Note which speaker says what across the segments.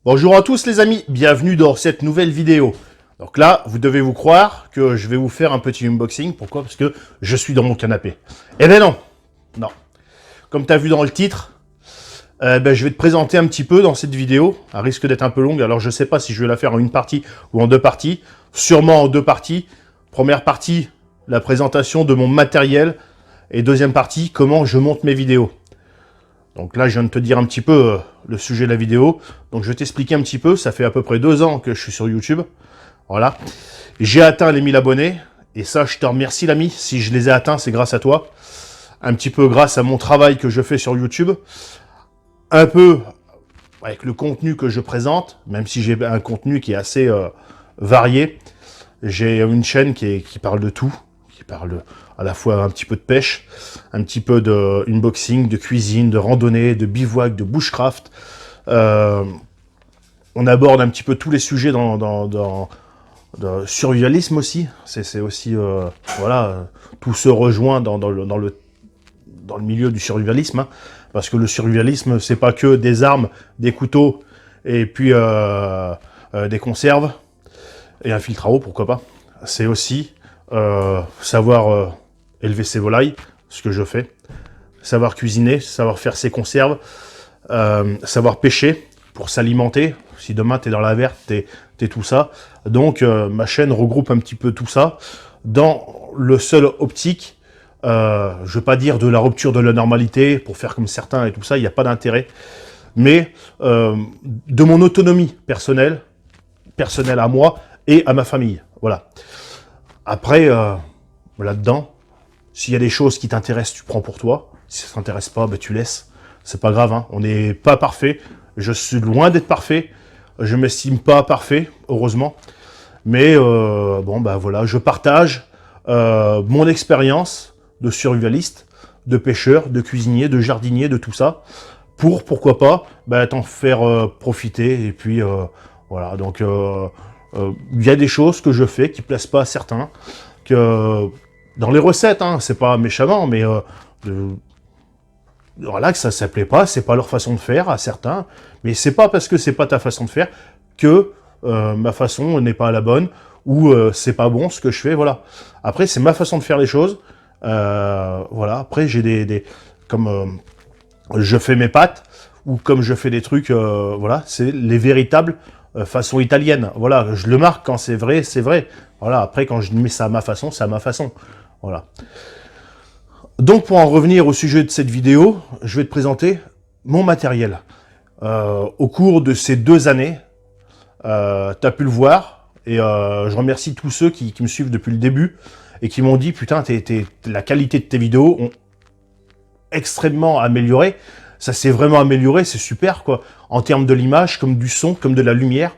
Speaker 1: Bonjour à tous les amis, bienvenue dans cette nouvelle vidéo. Donc là, vous devez vous croire que je vais vous faire un petit unboxing. Pourquoi? Parce que je suis dans mon canapé. Eh ben non, non. Comme tu as vu dans le titre, je vais te présenter un petit peu dans cette vidéo. Elle risque d'être un peu longue, alors je ne sais pas si je vais la faire en une partie ou en deux parties. Sûrement en deux parties. Première partie, la présentation de mon matériel. Et deuxième partie, comment je monte mes vidéos. Donc là, je viens de te dire un petit peu le sujet de la vidéo. Donc je vais t'expliquer un petit peu. Ça fait à peu près 2 ans que je suis sur YouTube. Voilà. J'ai atteint les 1000 abonnés. Et ça, je te remercie l'ami. Si je les ai atteints, c'est grâce à toi. Un petit peu grâce à mon travail que je fais sur YouTube. Un peu avec le contenu que je présente. Même si j'ai un contenu qui est assez varié. J'ai une chaîne qui parle de tout. Qui parle à la fois un petit peu de pêche, un petit peu de unboxing, de cuisine, de randonnée, de bivouac, de bushcraft. On aborde un petit peu tous les sujets dans survivalisme aussi. C'est aussi, voilà, tout se rejoint dans le milieu du survivalisme. Hein, parce que le survivalisme, c'est pas que des armes, des couteaux, et puis des conserves, et un filtre à eau, pourquoi pas. C'est aussi savoir élever ses volailles, ce que je fais, savoir cuisiner, savoir faire ses conserves, savoir pêcher pour s'alimenter. Si demain tu es dans la verte, t'es tout ça. Donc ma chaîne regroupe un petit peu tout ça dans le seul optique, je veux pas dire de la rupture de la normalité pour faire comme certains et tout ça, il n'y a pas d'intérêt, mais de mon autonomie personnelle à moi et à ma famille. Voilà. Après, là-dedans, s'il y a des choses qui t'intéressent, tu prends pour toi. Si ça t'intéresse pas, ben tu laisses. C'est pas grave, hein. On n'est pas parfait. Je suis loin d'être parfait. Je m'estime pas parfait, heureusement. Mais bon, ben voilà, je partage mon expérience de survivaliste, de pêcheur, de cuisinier, de jardinier, de tout ça, pour, pourquoi pas, ben, t'en faire profiter. Et puis, voilà, donc il y a des choses que je fais qui plaisent pas à certains, que dans les recettes, hein, c'est pas méchamment, mais voilà, que ça plaît pas, c'est pas leur façon de faire à certains, mais c'est pas parce que c'est pas ta façon de faire que ma façon n'est pas la bonne, ou c'est pas bon ce que je fais, voilà. Après, c'est ma façon de faire les choses, voilà. Après, j'ai comme je fais mes pâtes, ou comme je fais des trucs, voilà, c'est les véritables façons italiennes. Voilà, je le marque quand c'est vrai, c'est vrai. Voilà, après, quand je mets ça à ma façon, c'est à ma façon. Voilà. Donc, pour en revenir au sujet de cette vidéo, je vais te présenter mon matériel. Au cours de ces 2 années, tu as pu le voir, et je remercie tous ceux qui me suivent depuis le début, et qui m'ont dit, putain, la qualité de tes vidéos ont extrêmement amélioré. Ça s'est vraiment amélioré, c'est super, quoi. En termes de l'image, comme du son, comme de la lumière.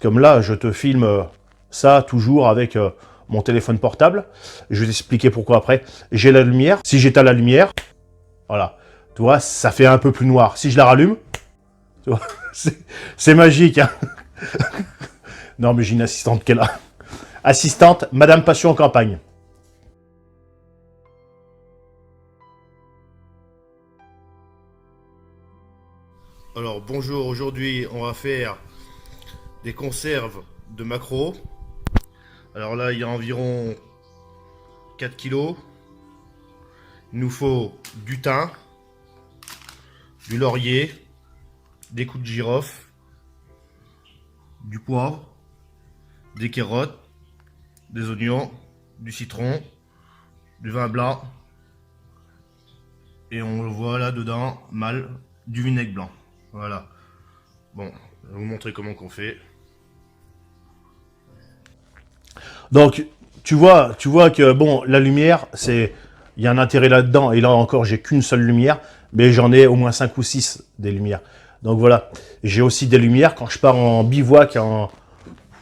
Speaker 1: Comme là, je te filme ça toujours avec mon téléphone portable. Je vais t'expliquer pourquoi après. J'ai la lumière. Si j'éteins la lumière, voilà. Tu vois, ça fait un peu plus noir. Si je la rallume, tu vois, c'est magique, hein. Non, mais j'ai une assistante qui est là. Assistante, Madame Passion en campagne. Alors bonjour, aujourd'hui on va faire des conserves de maquereau. Alors là il y a environ 4 kilos. Il nous faut du thym, du laurier, des coups de girofle, du poivre, des carottes, des oignons, du citron, du vin blanc et on le voit là dedans, mal, du vinaigre blanc. Voilà. Bon, je vais vous montrer comment qu'on fait. Donc, tu vois que, bon, la lumière, c'est... Il y a un intérêt là-dedans. Et là encore, j'ai qu'une seule lumière. Mais j'en ai au moins 5 ou 6 des lumières. Donc voilà. J'ai aussi des lumières quand je pars en bivouac. Vous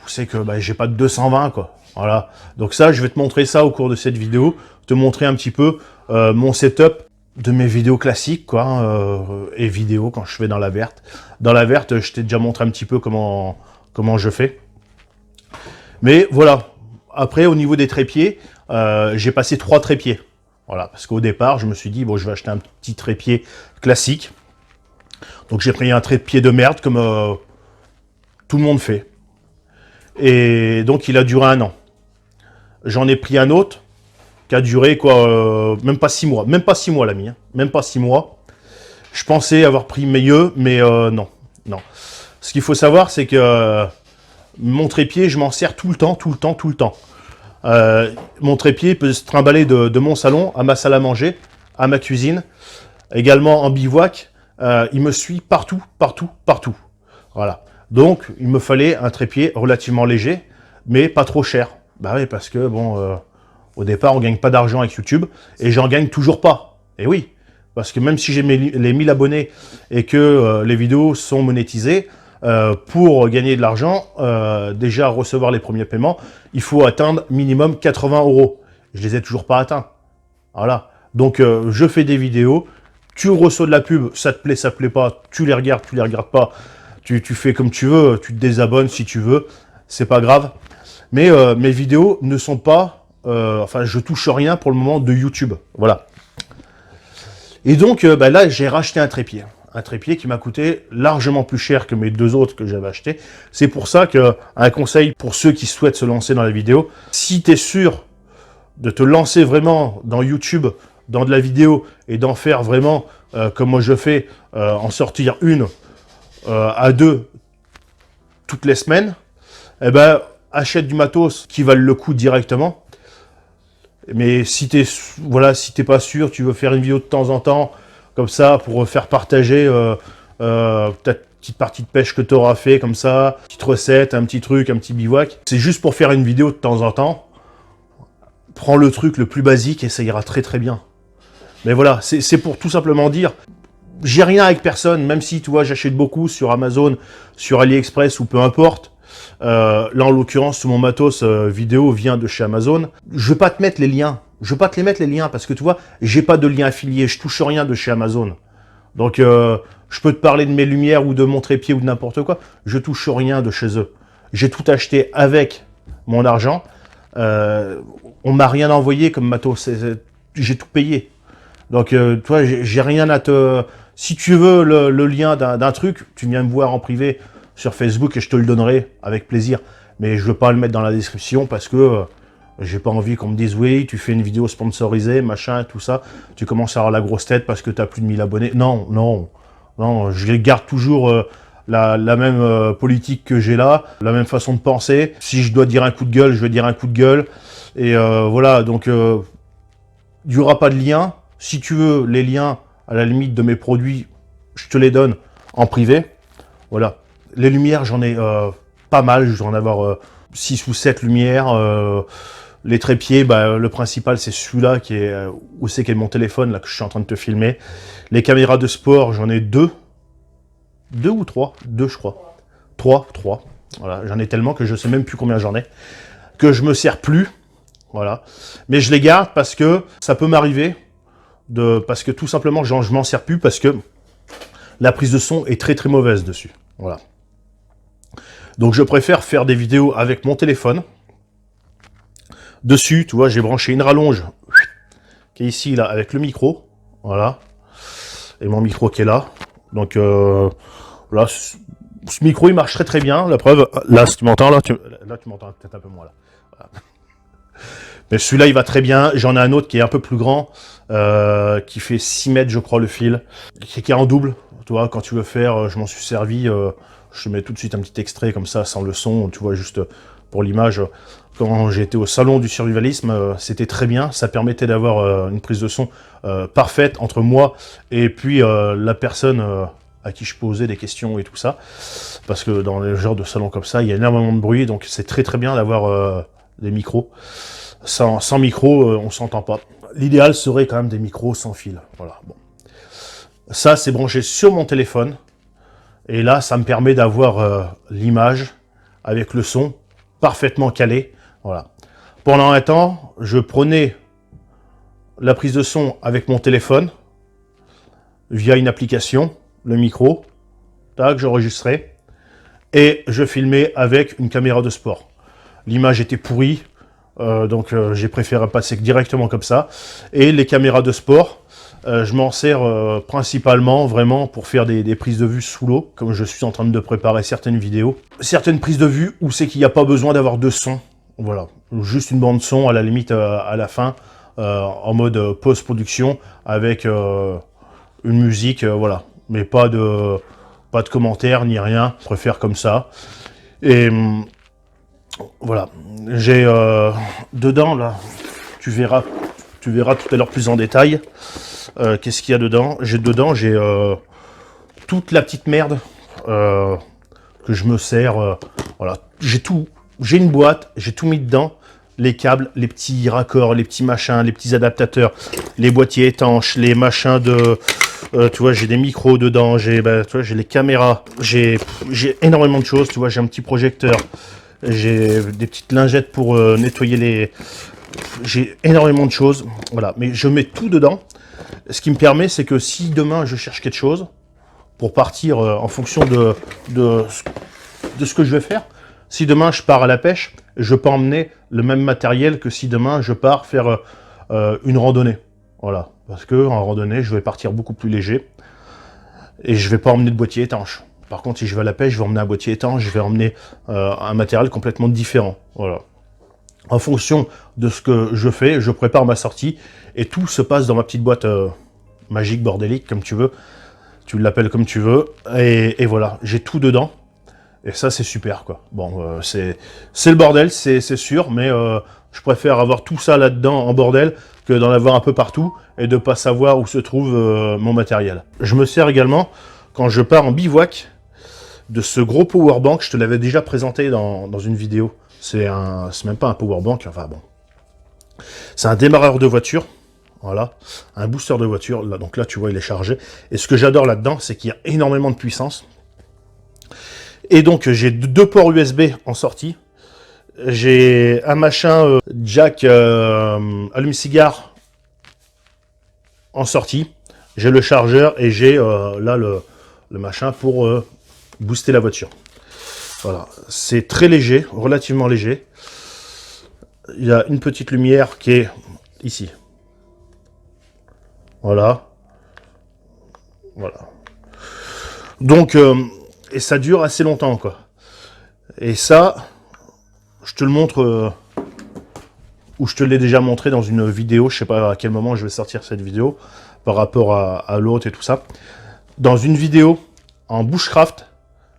Speaker 1: savez que bah, j'ai pas de 220, quoi. Voilà. Donc ça, je vais te montrer ça au cours de cette vidéo. Te montrer un petit peu mon setup de mes vidéos classiques, quoi, et vidéos quand je fais dans la verte. Dans la verte, je t'ai déjà montré un petit peu comment je fais. Mais voilà. Après, au niveau des trépieds, j'ai passé 3 trépieds. Voilà, parce qu'au départ, je me suis dit, bon, je vais acheter un petit trépied classique. Donc j'ai pris un trépied de merde, comme Tout le monde fait. Et donc, il a duré 1 an. J'en ai pris un autre qui a duré, quoi, même pas 6 mois. Même pas 6 mois, l'ami. Hein. Même pas 6 mois. Je pensais avoir pris mieux, mais non. Non. Ce qu'il faut savoir, c'est que mon trépied, je m'en sers tout le temps, tout le temps, tout le temps. Mon trépied peut se trimballer de mon salon à ma salle à manger, à ma cuisine, également en bivouac. Il me suit partout, partout, partout. Voilà. Donc, il me fallait un trépied relativement léger, mais pas trop cher. Bah oui, parce que, bon, au départ, on gagne pas d'argent avec YouTube, et j'en gagne toujours pas. Et oui, parce que même si j'ai les 1000 abonnés et que les vidéos sont monétisées, pour gagner de l'argent, déjà recevoir les premiers paiements, il faut atteindre minimum 80 €. Je les ai toujours pas atteints. Voilà. Donc, je fais des vidéos, tu reçois de la pub, ça te plaît pas, tu les regardes pas, tu fais comme tu veux, tu te désabonnes si tu veux, c'est pas grave. Mais mes vidéos ne sont pas... enfin, je touche rien pour le moment de YouTube. Voilà. Et donc, bah là, j'ai racheté un trépied. Un trépied qui m'a coûté largement plus cher que mes 2 autres que j'avais achetés. C'est pour ça qu'un conseil pour ceux qui souhaitent se lancer dans la vidéo, si tu es sûr de te lancer vraiment dans YouTube, dans de la vidéo, et d'en faire vraiment, comme moi je fais, en sortir 1 à 2 toutes les semaines, eh ben, achète du matos qui valent le coup directement. Mais si t'es pas sûr, tu veux faire une vidéo de temps en temps, comme ça, pour faire partager ta petite partie de pêche que tu auras fait, comme ça, petite recette, un petit truc, un petit bivouac. C'est juste pour faire une vidéo de temps en temps. Prends le truc le plus basique et ça ira très très bien. Mais voilà, c'est pour tout simplement dire, j'ai rien avec personne, même si, tu vois, j'achète beaucoup sur Amazon, sur AliExpress ou peu importe. Là, en l'occurrence, tout mon matos vidéo vient de chez Amazon. Je vais pas te mettre les liens. Je vais pas te les mettre les liens parce que tu vois, j'ai pas de lien affilié. Je touche rien de chez Amazon. Donc, je peux te parler de mes lumières ou de mon trépied ou de n'importe quoi. Je touche rien de chez eux. J'ai tout acheté avec mon argent. On m'a rien envoyé comme matos. J'ai tout payé. Donc, tu vois, j'ai rien à te... Si tu veux le lien d'un truc, tu viens me voir en privé sur Facebook et je te le donnerai avec plaisir. Mais je ne veux pas le mettre dans la description parce que j'ai pas envie qu'on me dise oui, tu fais une vidéo sponsorisée, machin, tout ça. Tu commences à avoir la grosse tête parce que tu as plus de 1000 abonnés. Non, non, non, je garde toujours la même politique que j'ai là, la même façon de penser. Si je dois dire un coup de gueule, je vais dire un coup de gueule. Et voilà, donc il n'y aura pas de lien. Si tu veux les liens, à la limite de mes produits, je te les donne en privé. Voilà. Les lumières, j'en ai pas mal. Je dois en avoir 6 ou 7 lumières. Les trépieds, bah, le principal, c'est celui-là qui est... où c'est qu'est mon téléphone, là, que je suis en train de te filmer. Les caméras de sport, j'en ai 2. 2 ou 3 2, je crois. 3. Voilà. J'en ai tellement que je sais même plus combien j'en ai. Que je me sers plus. Voilà. Mais je les garde parce que ça peut m'arriver. Parce que tout simplement, je m'en sers plus parce que la prise de son est très très mauvaise dessus. Voilà. Donc je préfère faire des vidéos avec mon téléphone. Dessus, tu vois, j'ai branché une rallonge qui est ici, là, avec le micro. Voilà. Et mon micro qui est là. Donc là, ce micro, il marche très très bien. La preuve, là, si tu m'entends, là, tu m'entends peut-être un peu moins là. Voilà. Mais celui-là, il va très bien. J'en ai un autre qui est un peu plus grand, qui fait 6 mètres, je crois, le fil, qui est en double. Tu vois, quand tu veux faire, je m'en suis servi, je te mets tout de suite un petit extrait comme ça, sans le son, tu vois, juste pour l'image. Quand j'étais au salon du survivalisme, c'était très bien. Ça permettait d'avoir une prise de son parfaite entre moi et puis la personne à qui je posais des questions et tout ça. Parce que dans les genres de salons comme ça, il y a énormément de bruit, donc c'est très très bien d'avoir des micros. Sans micro, on s'entend pas. L'idéal serait quand même des micros sans fil. Voilà. Bon. Ça, c'est branché sur mon téléphone. Et là, ça me permet d'avoir l'image avec le son parfaitement calé. Voilà. Pendant un temps, je prenais la prise de son avec mon téléphone via une application, le micro. Tac, j'enregistrais. Et je filmais avec une caméra de sport. L'image était pourrie. Donc j'ai préféré passer directement comme ça. Et les caméras de sport, Je m'en sers principalement vraiment pour faire des prises de vue sous l'eau, comme je suis en train de préparer certaines vidéos. Certaines prises de vue où c'est qu'il n'y a pas besoin d'avoir de son. Voilà, juste une bande son à la limite à la fin, en mode post-production, avec une musique, voilà. Mais pas de commentaires ni rien, je préfère comme ça. Et voilà, j'ai dedans là, tu verras tout à l'heure plus en détail. Qu'est-ce qu'il y a dedans? J'ai toute la petite merde que je me sers. Voilà, j'ai une boîte, j'ai tout mis dedans. Les câbles, les petits raccords, les petits machins, les petits adaptateurs, les boîtiers étanches, les machins de... tu vois, j'ai des micros dedans, j'ai les caméras, j'ai énormément de choses. Tu vois, j'ai un petit projecteur, j'ai des petites lingettes pour nettoyer les... J'ai énormément de choses, voilà. Mais je mets tout dedans. Ce qui me permet, c'est que si demain je cherche quelque chose, pour partir en fonction de ce que je vais faire, si demain je pars à la pêche, je peux emmener le même matériel que si demain je pars faire une randonnée. Voilà. Parce que en randonnée, je vais partir beaucoup plus léger. Et je vais pas emmener de boîtier étanche. Par contre, si je vais à la pêche, je vais emmener un boîtier étanche, je vais emmener un matériel complètement différent. Voilà. En fonction de ce que je fais, je prépare ma sortie. Et tout se passe dans ma petite boîte magique, bordélique, comme tu veux. Tu l'appelles comme tu veux. Et voilà, j'ai tout dedans. Et ça, c'est super, quoi. Bon, c'est le bordel, c'est sûr, mais je préfère avoir tout ça là-dedans en bordel que d'en avoir un peu partout et de pas savoir où se trouve mon matériel. Je me sers également, quand je pars en bivouac, de ce gros powerbank. Je te l'avais déjà présenté dans une vidéo. C'est même pas un powerbank, enfin bon. C'est un démarreur de voiture. Voilà, un booster de voiture. Là, donc là, tu vois, il est chargé. Et ce que j'adore là-dedans, c'est qu'il y a énormément de puissance. Et donc, j'ai 2 ports USB en sortie. J'ai un machin jack allume-cigare en sortie. J'ai le chargeur et j'ai là le machin pour booster la voiture. Voilà, c'est très léger, relativement léger. Il y a une petite lumière qui est ici. Voilà. Voilà. Donc, et ça dure assez longtemps, quoi. Et ça, je te le montre, ou je te l'ai déjà montré dans une vidéo, je sais pas à quel moment je vais sortir cette vidéo, par rapport à l'autre et tout ça. Dans une vidéo en bushcraft,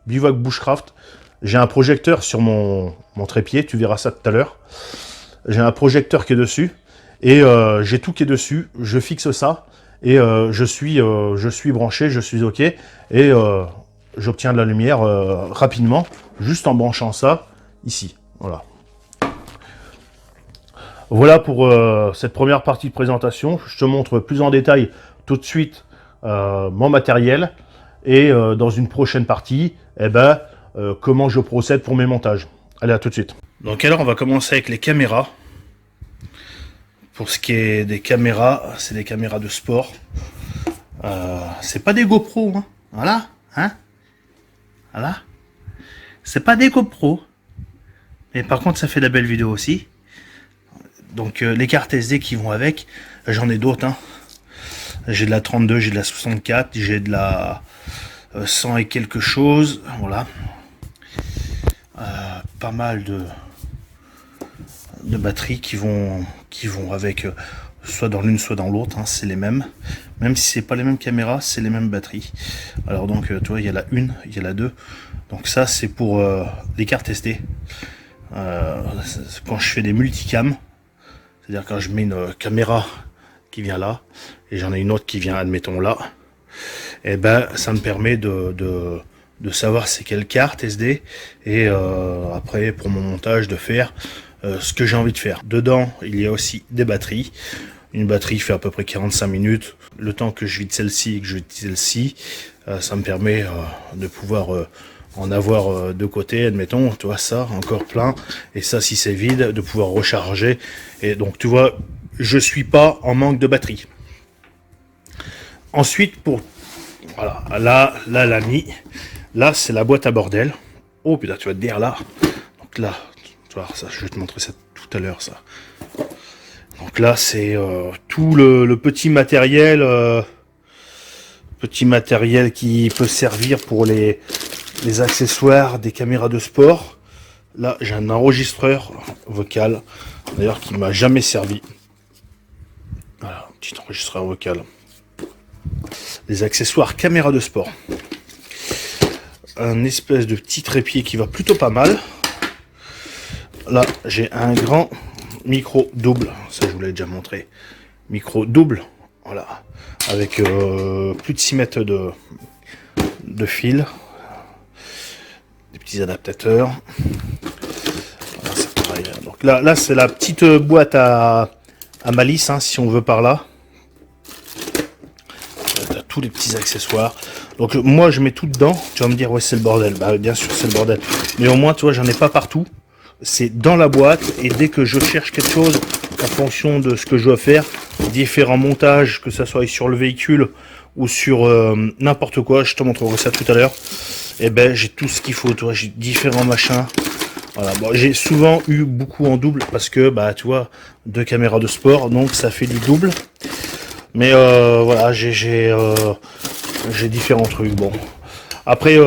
Speaker 1: bivouac bushcraft, j'ai un projecteur sur mon trépied, tu verras ça tout à l'heure. J'ai un projecteur qui est dessus, et j'ai tout qui est dessus, je fixe ça, et je suis branché, je suis OK, et j'obtiens de la lumière rapidement, juste en branchant ça ici. Voilà. Voilà pour cette première partie de présentation. Je te montre plus en détail tout de suite mon matériel, et dans une prochaine partie, comment je procède pour mes montages. Allez, à tout de suite. Donc alors, on va commencer avec les caméras. Pour ce qui est des caméras, c'est des caméras de sport. C'est pas des GoPro, hein. Voilà, hein. Voilà. C'est pas des GoPro. Mais par contre, ça fait de la belle vidéo aussi. Donc les cartes SD qui vont avec, j'en ai d'autres, hein. J'ai de la 32, j'ai de la 64, j'ai de la 100 et quelque chose. Voilà. Pas mal de batteries qui vont avec, soit dans l'une soit dans l'autre, hein, c'est les mêmes. Même si c'est pas les mêmes caméras, c'est les mêmes batteries. Alors donc tu vois, il y a la 1, il y a la 2. Donc ça c'est pour les cartes SD. Quand je fais des multicams, c'est-à-dire quand je mets une caméra qui vient là, et j'en ai une autre qui vient, admettons là, et ça me permet de savoir c'est quelle carte SD, et après pour mon montage de faire ce que j'ai envie de faire. Dedans il y a aussi des batteries. Une batterie fait à peu près 45 minutes. Le temps que je vide celle-ci et que je vide celle-ci, ça me permet de pouvoir en avoir de côté, admettons, tu vois, ça encore plein, et ça si c'est vide, de pouvoir recharger. Et donc tu vois, je suis pas en manque de batterie. Ensuite, pour voilà, là la mis, là c'est la boîte à bordel. Oh putain, tu vas te dire là. Donc là, tu vois, ça, je vais te montrer ça tout à l'heure, ça. Donc là, c'est tout le petit matériel qui peut servir pour les accessoires des caméras de sport. Là, j'ai un enregistreur vocal, d'ailleurs, qui m'a jamais servi. Voilà, un petit enregistreur vocal. Les accessoires caméra de sport. Un espèce de petit trépied qui va plutôt pas mal. Là, j'ai un grand micro double. Ça, je vous l'ai déjà montré. Micro double. Voilà. Avec plus de 6 mètres de fil. Des petits adaptateurs. Voilà, c'est pareil. Donc là c'est la petite boîte à malice, hein, si on veut par là. T'as tous les petits accessoires. Donc moi je mets tout dedans. Tu vas me dire ouais c'est le bordel. Bah bien sûr c'est le bordel. Mais au moins tu vois j'en ai pas partout. C'est dans la boîte et dès que je cherche quelque chose en fonction de ce que je dois faire, différents montages, que ça soit sur le véhicule ou sur n'importe quoi, je te montrerai ça tout à l'heure. Et ben j'ai tout ce qu'il faut, tu vois, j'ai différents machins. Voilà, bon, j'ai souvent eu beaucoup en double parce que bah tu vois, 2 caméras de sport, donc ça fait du double. Mais voilà, j'ai différents trucs. Bon, après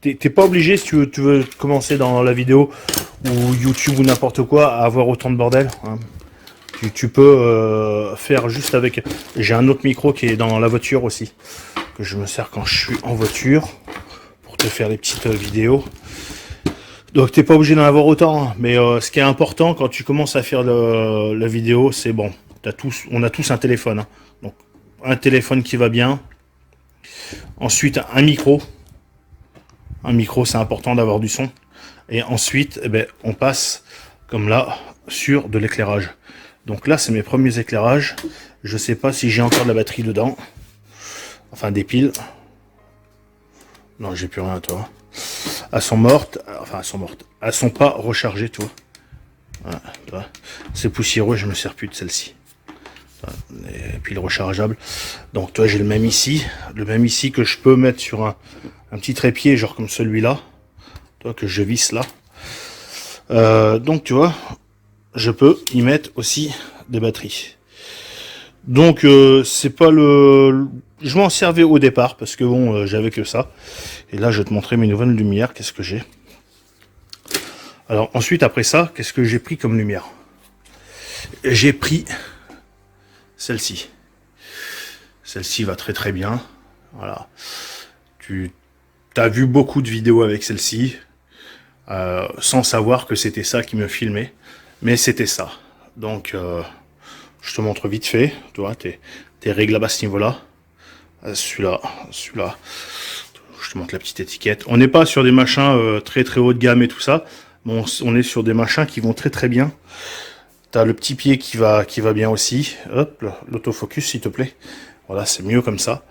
Speaker 1: t'es pas obligé si tu veux commencer dans la vidéo ou YouTube ou n'importe quoi à avoir autant de bordel. Hein. Tu peux faire juste avec. J'ai un autre micro qui est dans la voiture aussi que je me sers quand je suis en voiture pour te faire des petites vidéos. Donc t'es pas obligé d'en avoir autant, hein. Mais ce qui est important quand tu commences à faire la vidéo, c'est bon. On a tous un téléphone. Hein. Donc un téléphone qui va bien. Ensuite un micro. Un micro, c'est important d'avoir du son. Et ensuite, eh ben, on passe comme là sur de l'éclairage. Donc là, c'est mes premiers éclairages. Je sais pas si j'ai encore de la batterie dedans. Enfin, des piles. Non, j'ai plus rien, toi. Elles sont mortes. Enfin, elles sont mortes. Elles sont pas rechargées, toi. Voilà, c'est poussiéreux, je me sers plus de celle-ci. Les piles rechargeables. Donc, toi, j'ai le même ici. Le même ici que je peux mettre sur un petit trépied, genre comme celui-là. Toi, que je visse là. Donc, tu vois, je peux y mettre aussi des batteries. Donc, c'est pas le... Je m'en servais au départ, parce que bon, j'avais que ça. Et là, je vais te montrer mes nouvelles lumières. Qu'est-ce que j'ai? Alors, ensuite, après ça, qu'est-ce que j'ai pris comme lumière? J'ai pris celle-ci. Celle-ci va très très bien. Voilà. Tu as vu beaucoup de vidéos avec celle-ci, sans savoir que c'était ça qui me filmait. Mais c'était ça. Donc, je te montre vite fait. Tu vois, tes réglables à ce niveau-là. Celui-là. Je te montre la petite étiquette. On n'est pas sur des machins très très haut de gamme et tout ça. Bon, on est sur des machins qui vont très très bien. T'as le petit pied qui va bien aussi. Hop, l'autofocus s'il te plaît. Voilà, c'est mieux comme ça.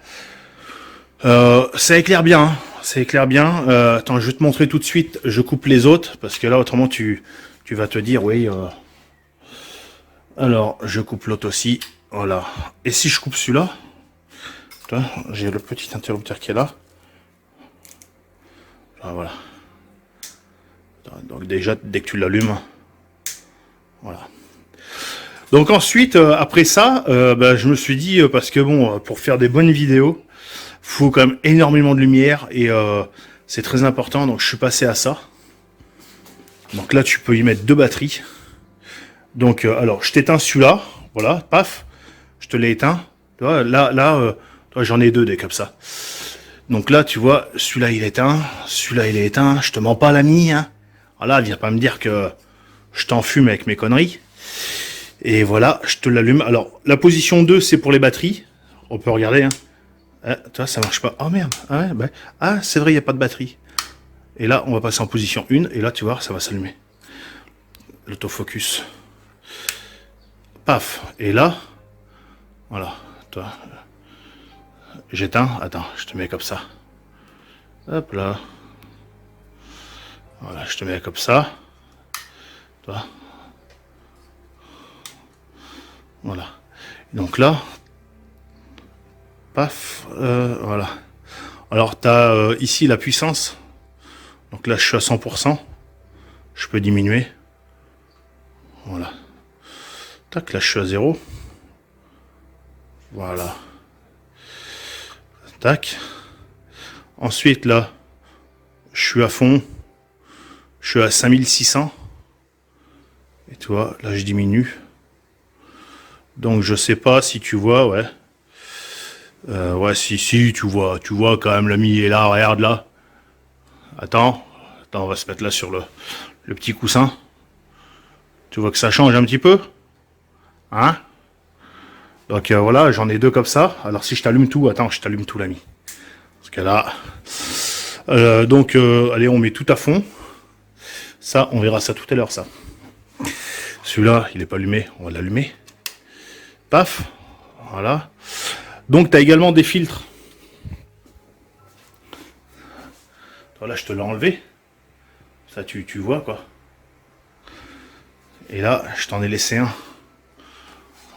Speaker 1: Ça éclaire bien. Hein. Ça éclaire bien. Attends, je vais te montrer tout de suite. Je coupe les autres parce que là, autrement, tu vas te dire, oui. Alors, je coupe l'autre aussi. Voilà. Et si je coupe celui-là, j'ai le petit interrupteur qui est là. Voilà. Donc déjà, dès que tu l'allumes, voilà. Donc ensuite, après ça, je me suis dit, parce que bon, pour faire des bonnes vidéos, faut quand même énormément de lumière et c'est très important, donc je suis passé à ça. Donc là, tu peux y mettre 2 batteries. Donc, alors, je t'éteins celui-là, voilà, paf, je te l'ai éteint. Tu vois, là, j'en ai 2 des comme ça. Donc là, tu vois, celui-là, il est éteint, celui-là, il est éteint. Je te mens pas, l'ami, hein. Voilà, viens pas me dire que je t'en fume avec mes conneries. Et voilà, je te l'allume. Alors, la position 2, c'est pour les batteries. On peut regarder, hein. Tu vois, ça marche pas. Oh merde. Ah, ouais, ah c'est vrai, il n'y a pas de batterie. Et là, on va passer en position 1. Et là, tu vois, ça va s'allumer. L'autofocus. Paf. Et là, voilà. Toi. J'éteins. Attends, je te mets comme ça. Hop là. Voilà, je te mets comme ça. Toi. Voilà. Donc là, paf, voilà. Alors, tu as ici la puissance. Donc là, je suis à 100%. Je peux diminuer. Voilà. Tac, là je suis à 0. Voilà. Tac. Ensuite là, je suis à fond. Je suis à 5600. Et tu vois, là je diminue. Donc je sais pas si tu vois, ouais. Ouais, si, tu vois quand même l'ami est là, regarde là. Attends, on va se mettre là sur le petit coussin. Tu vois que ça change un petit peu, hein? Donc voilà, j'en ai deux comme ça. Alors si je t'allume tout, attends, je t'allume tout l'ami. Parce que là, allez, on met tout à fond. Ça, on verra ça tout à l'heure, ça. Celui-là, il est pas allumé, on va l'allumer. Paf, voilà. Donc tu as également des filtres. Voilà, je te l'ai enlevé. Ça, tu vois quoi. Et là, je t'en ai laissé un.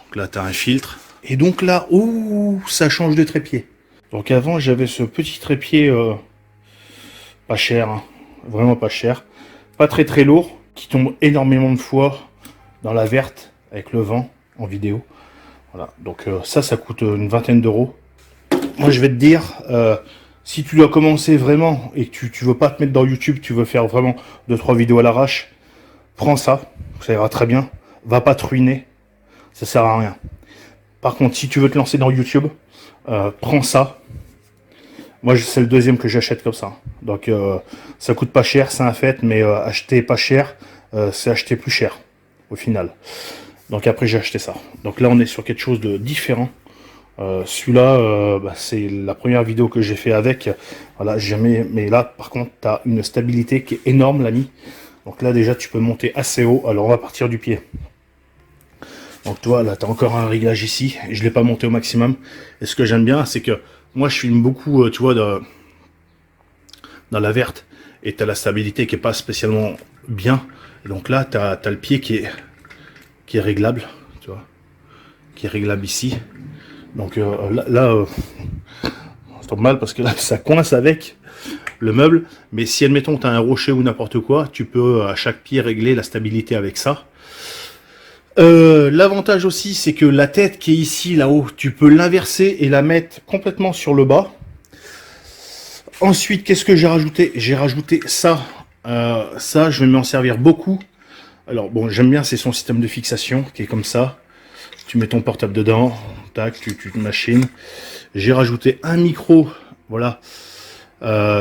Speaker 1: Donc là, tu as un filtre. Et donc là, ouh, ça change de trépied. Donc avant, j'avais ce petit trépied pas cher, hein, vraiment pas cher. Pas très lourd, qui tombe énormément de fois dans la verte avec le vent en vidéo. Voilà, donc ça coûte une vingtaine d'euros. Moi, je vais te dire, si tu dois commencer vraiment et que tu veux pas te mettre dans YouTube, tu veux faire vraiment 2-3 vidéos à l'arrache, prends ça ira très bien. Va pas te ruiner, ça sert à rien. Par contre, si tu veux te lancer dans YouTube, prends ça. Moi, c'est le deuxième que j'achète comme ça. Donc, ça coûte pas cher, c'est un fait, mais acheter pas cher, c'est acheter plus cher, au final. Donc après, j'ai acheté ça. Donc là, on est sur quelque chose de différent. Celui-là, c'est la première vidéo que j'ai fait avec. Voilà, jamais. Mais là, par contre, tu as une stabilité qui est énorme, l'ami. Donc là, déjà, tu peux monter assez haut. Alors, on va partir du pied. Donc, toi, là, tu as encore un réglage ici. Et je ne l'ai pas monté au maximum. Et ce que j'aime bien, c'est que moi, je filme beaucoup, tu vois, dans la verte. Et tu as la stabilité qui n'est pas spécialement bien. Et donc là, tu as le pied qui est réglable. Tu vois, qui est réglable ici. Donc là ça tombe mal parce que là, ça coince avec le meuble. Mais si, admettons, tu as un rocher ou n'importe quoi, tu peux à chaque pied régler la stabilité avec ça. L'avantage aussi, c'est que la tête qui est ici, là-haut, tu peux l'inverser et la mettre complètement sur le bas. Ensuite, qu'est-ce que j'ai rajouté? J'ai rajouté ça. Ça, je vais m'en servir beaucoup. Alors, bon, j'aime bien, c'est son système de fixation qui est comme ça. Tu mets ton portable dedans, tac, tu machines. J'ai rajouté un micro, voilà.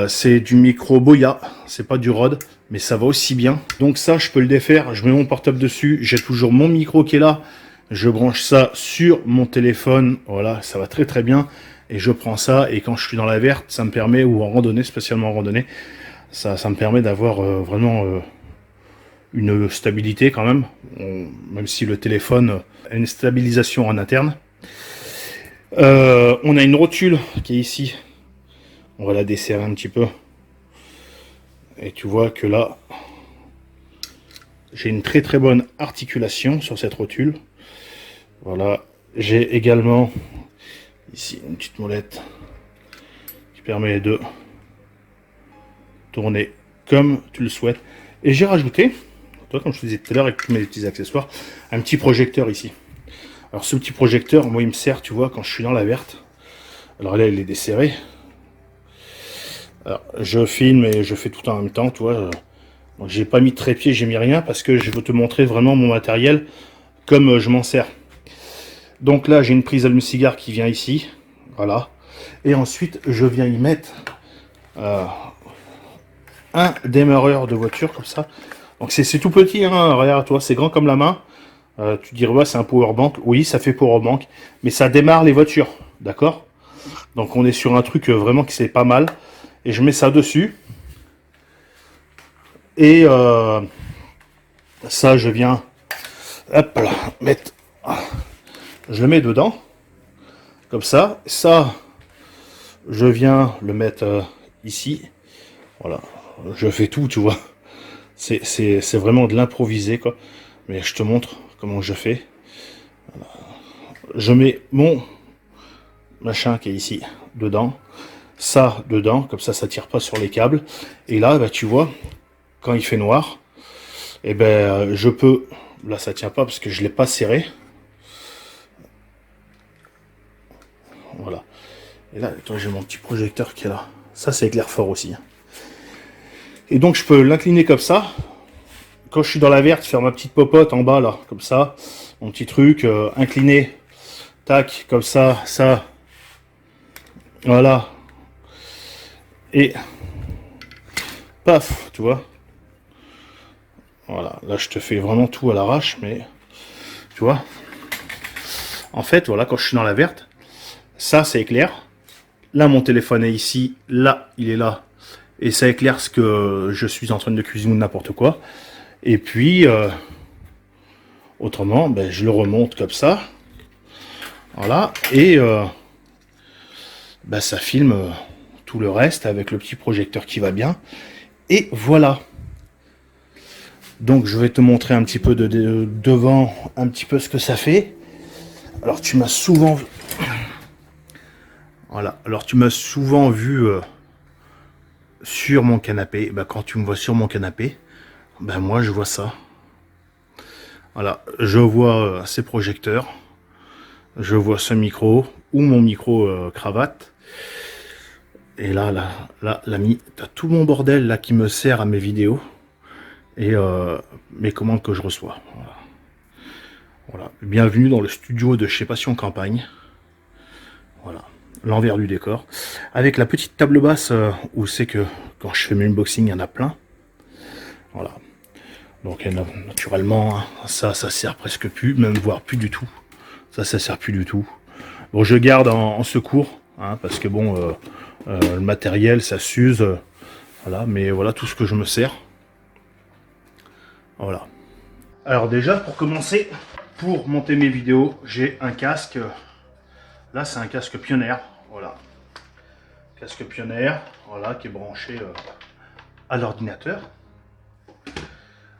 Speaker 1: C'est du micro Boya, c'est pas du Rode, mais ça va aussi bien. Donc ça, je peux le défaire, je mets mon portable dessus, j'ai toujours mon micro qui est là. Je branche ça sur mon téléphone, voilà, ça va très bien. Et je prends ça, et quand je suis dans la verte, ça me permet, ou en randonnée, spécialement en randonnée, ça me permet d'avoir vraiment... une stabilité quand même, même si le téléphone a une stabilisation en interne. On a une rotule qui est ici. On va la desserrer un petit peu. Et tu vois que là, j'ai une très bonne articulation sur cette rotule. Voilà. J'ai également ici une petite molette qui permet de tourner comme tu le souhaites. Et j'ai rajouté, comme je te disais tout à l'heure avec tous mes petits accessoires, un petit projecteur ici. Alors ce petit projecteur, moi il me sert, tu vois, quand je suis dans la verte. Alors là il est desserré. Alors, je filme et je fais tout en même temps, tu vois. Donc j'ai pas mis de trépied, j'ai mis rien parce que je veux te montrer vraiment mon matériel comme je m'en sers. Donc là j'ai une prise allume-cigare qui vient ici, voilà. Et ensuite je viens y mettre un démarreur de voiture comme ça. Donc c'est tout petit, hein, regarde toi, c'est grand comme la main. Tu dirais, ouais, c'est un powerbank. Oui, ça fait powerbank, mais ça démarre les voitures, d'accord? Donc on est sur un truc vraiment qui c'est pas mal. Et je mets ça dessus. Et ça, je viens, hop là, mettre, je le mets dedans, comme ça. Ça, je viens le mettre ici. Voilà, je fais tout, tu vois. C'est vraiment de l'improvisé, quoi. Mais je te montre comment je fais. Voilà. Je mets mon machin qui est ici dedans, ça dedans, comme ça tire pas sur les câbles. Et là, bah, tu vois, quand il fait noir, et ben je peux, là ça tient pas parce que je l'ai pas serré, Et là, attends, j'ai mon petit projecteur qui est là. Ça, ça éclaire fort aussi. Et donc, je peux l'incliner comme ça. Quand je suis dans la verte, faire ma petite popote en bas, là, comme ça. Mon petit truc, incliné. Tac, comme ça, ça. Voilà. Et paf, tu vois. Voilà, là je te fais vraiment tout à l'arrache, mais tu vois. En fait, voilà, quand je suis dans la verte, ça éclaire. Là, mon téléphone est ici, là, il est là. Et ça éclaire ce que je suis en train de cuisiner ou n'importe quoi. Et puis, autrement, ben, je le remonte comme ça. Voilà, et ben, ça filme tout le reste avec le petit projecteur qui va bien. Et voilà. Donc je vais te montrer un petit peu devant, un petit peu ce que ça fait. Alors tu m'as souvent... Voilà, alors tu m'as souvent vu sur mon canapé. Ben, quand tu me vois sur mon canapé, ben moi je vois ça. Voilà, je vois ces projecteurs. Je vois ce micro, ou mon micro cravate. Et là, l'ami, t'as tout mon bordel là qui me sert à mes vidéos. Et mes commandes que je reçois. Voilà. Voilà. Bienvenue dans le studio de chez Passion Campagne. Voilà, l'envers du décor. Avec la petite table basse où c'est que quand je fais mes unboxings, il y en a plein. Voilà. Donc naturellement, hein, ça sert presque plus, même voire plus du tout. Ça sert plus du tout. Bon, je garde en secours, hein, parce que bon, le matériel, ça s'use. Voilà, mais voilà tout ce que je me sers. Voilà. Alors déjà, pour commencer, pour monter mes vidéos, j'ai un casque. Là, c'est un casque Pioneer. Voilà. Casque Pioneer, voilà, qui est branché à l'ordinateur.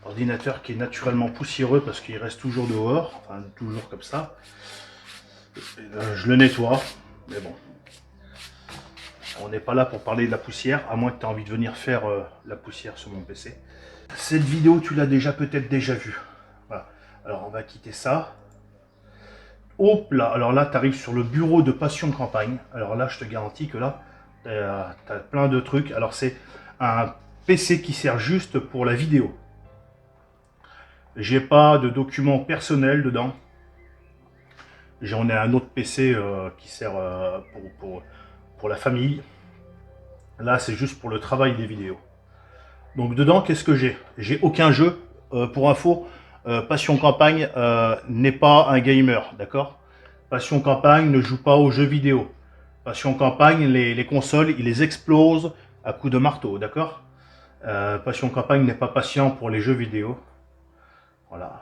Speaker 1: Ordinateur qui est naturellement poussiéreux parce qu'il reste toujours dehors, enfin toujours comme ça. Je le nettoie, mais bon. On n'est pas là pour parler de la poussière, à moins que tu aies envie de venir faire la poussière sur mon PC. Cette vidéo, tu l'as peut-être déjà vue. Voilà. Alors, on va quitter ça. Hop là, alors là, tu arrives sur le bureau de Passion Campagne. Alors là, je te garantis que là, tu as plein de trucs. Alors, c'est un PC qui sert juste pour la vidéo. J'ai pas de documents personnels dedans. J'en ai un autre PC qui sert pour la famille. Là, c'est juste pour le travail des vidéos. Donc dedans, qu'est-ce que j'ai? J'ai aucun jeu. Pour info, Passion Campagne n'est pas un gamer, d'accord? Passion Campagne ne joue pas aux jeux vidéo. Passion Campagne, les consoles, il les explose à coups de marteau, d'accord? Passion Campagne n'est pas patient pour les jeux vidéo. Voilà,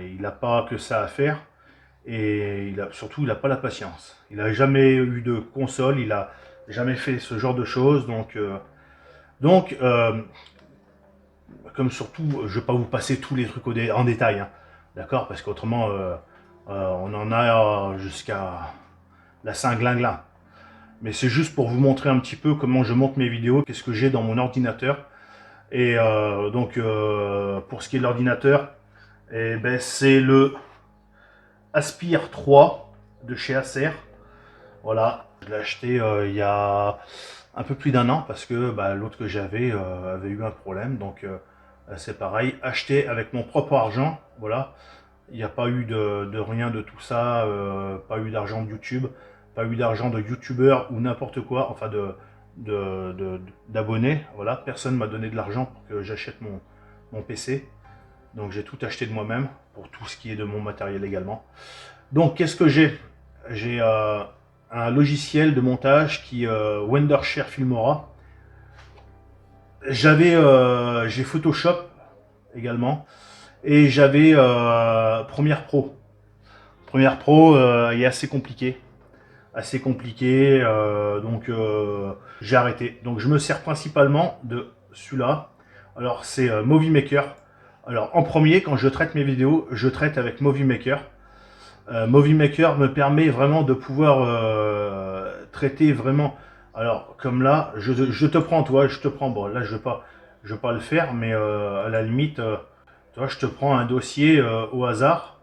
Speaker 1: il n'a pas que ça à faire. Et surtout, il n'a pas la patience. Il n'a jamais eu de console, il n'a jamais fait ce genre de choses. Donc comme surtout, je ne vais pas vous passer tous les trucs en détail, hein, d'accord? Parce qu'autrement, on en a jusqu'à la Saint-Glinglin. Mais c'est juste pour vous montrer un petit peu comment je monte mes vidéos, qu'est-ce que j'ai dans mon ordinateur. Et pour ce qui est de l'ordinateur, eh ben, c'est le Aspire 3 de chez Acer. Voilà, je l'ai acheté il y a un peu plus d'un an parce que l'autre que j'avais avait eu un problème. Donc c'est pareil, acheté avec mon propre argent. Voilà, il n'y a pas eu de rien de tout ça, pas eu d'argent de YouTube, pas eu d'argent de YouTubeur ou n'importe quoi, enfin d'abonnés. Voilà, personne m'a donné de l'argent pour que j'achète mon PC. Donc j'ai tout acheté de moi-même pour tout ce qui est de mon matériel également. Donc qu'est-ce que j'ai? J'ai un logiciel de montage qui Wondershare Filmora. J'ai Photoshop également et j'avais Premiere Pro. Premiere Pro est assez compliqué. Donc j'ai arrêté. Donc je me sers principalement de celui-là. Alors c'est Movie Maker. Alors en premier, quand je traite mes vidéos, je traite avec Movie Maker. Movie Maker me permet vraiment de pouvoir traiter vraiment. Alors comme là, je te prends, toi, je te prends. Bon, là je vais pas le faire, mais à la limite, toi, je te prends un dossier au hasard.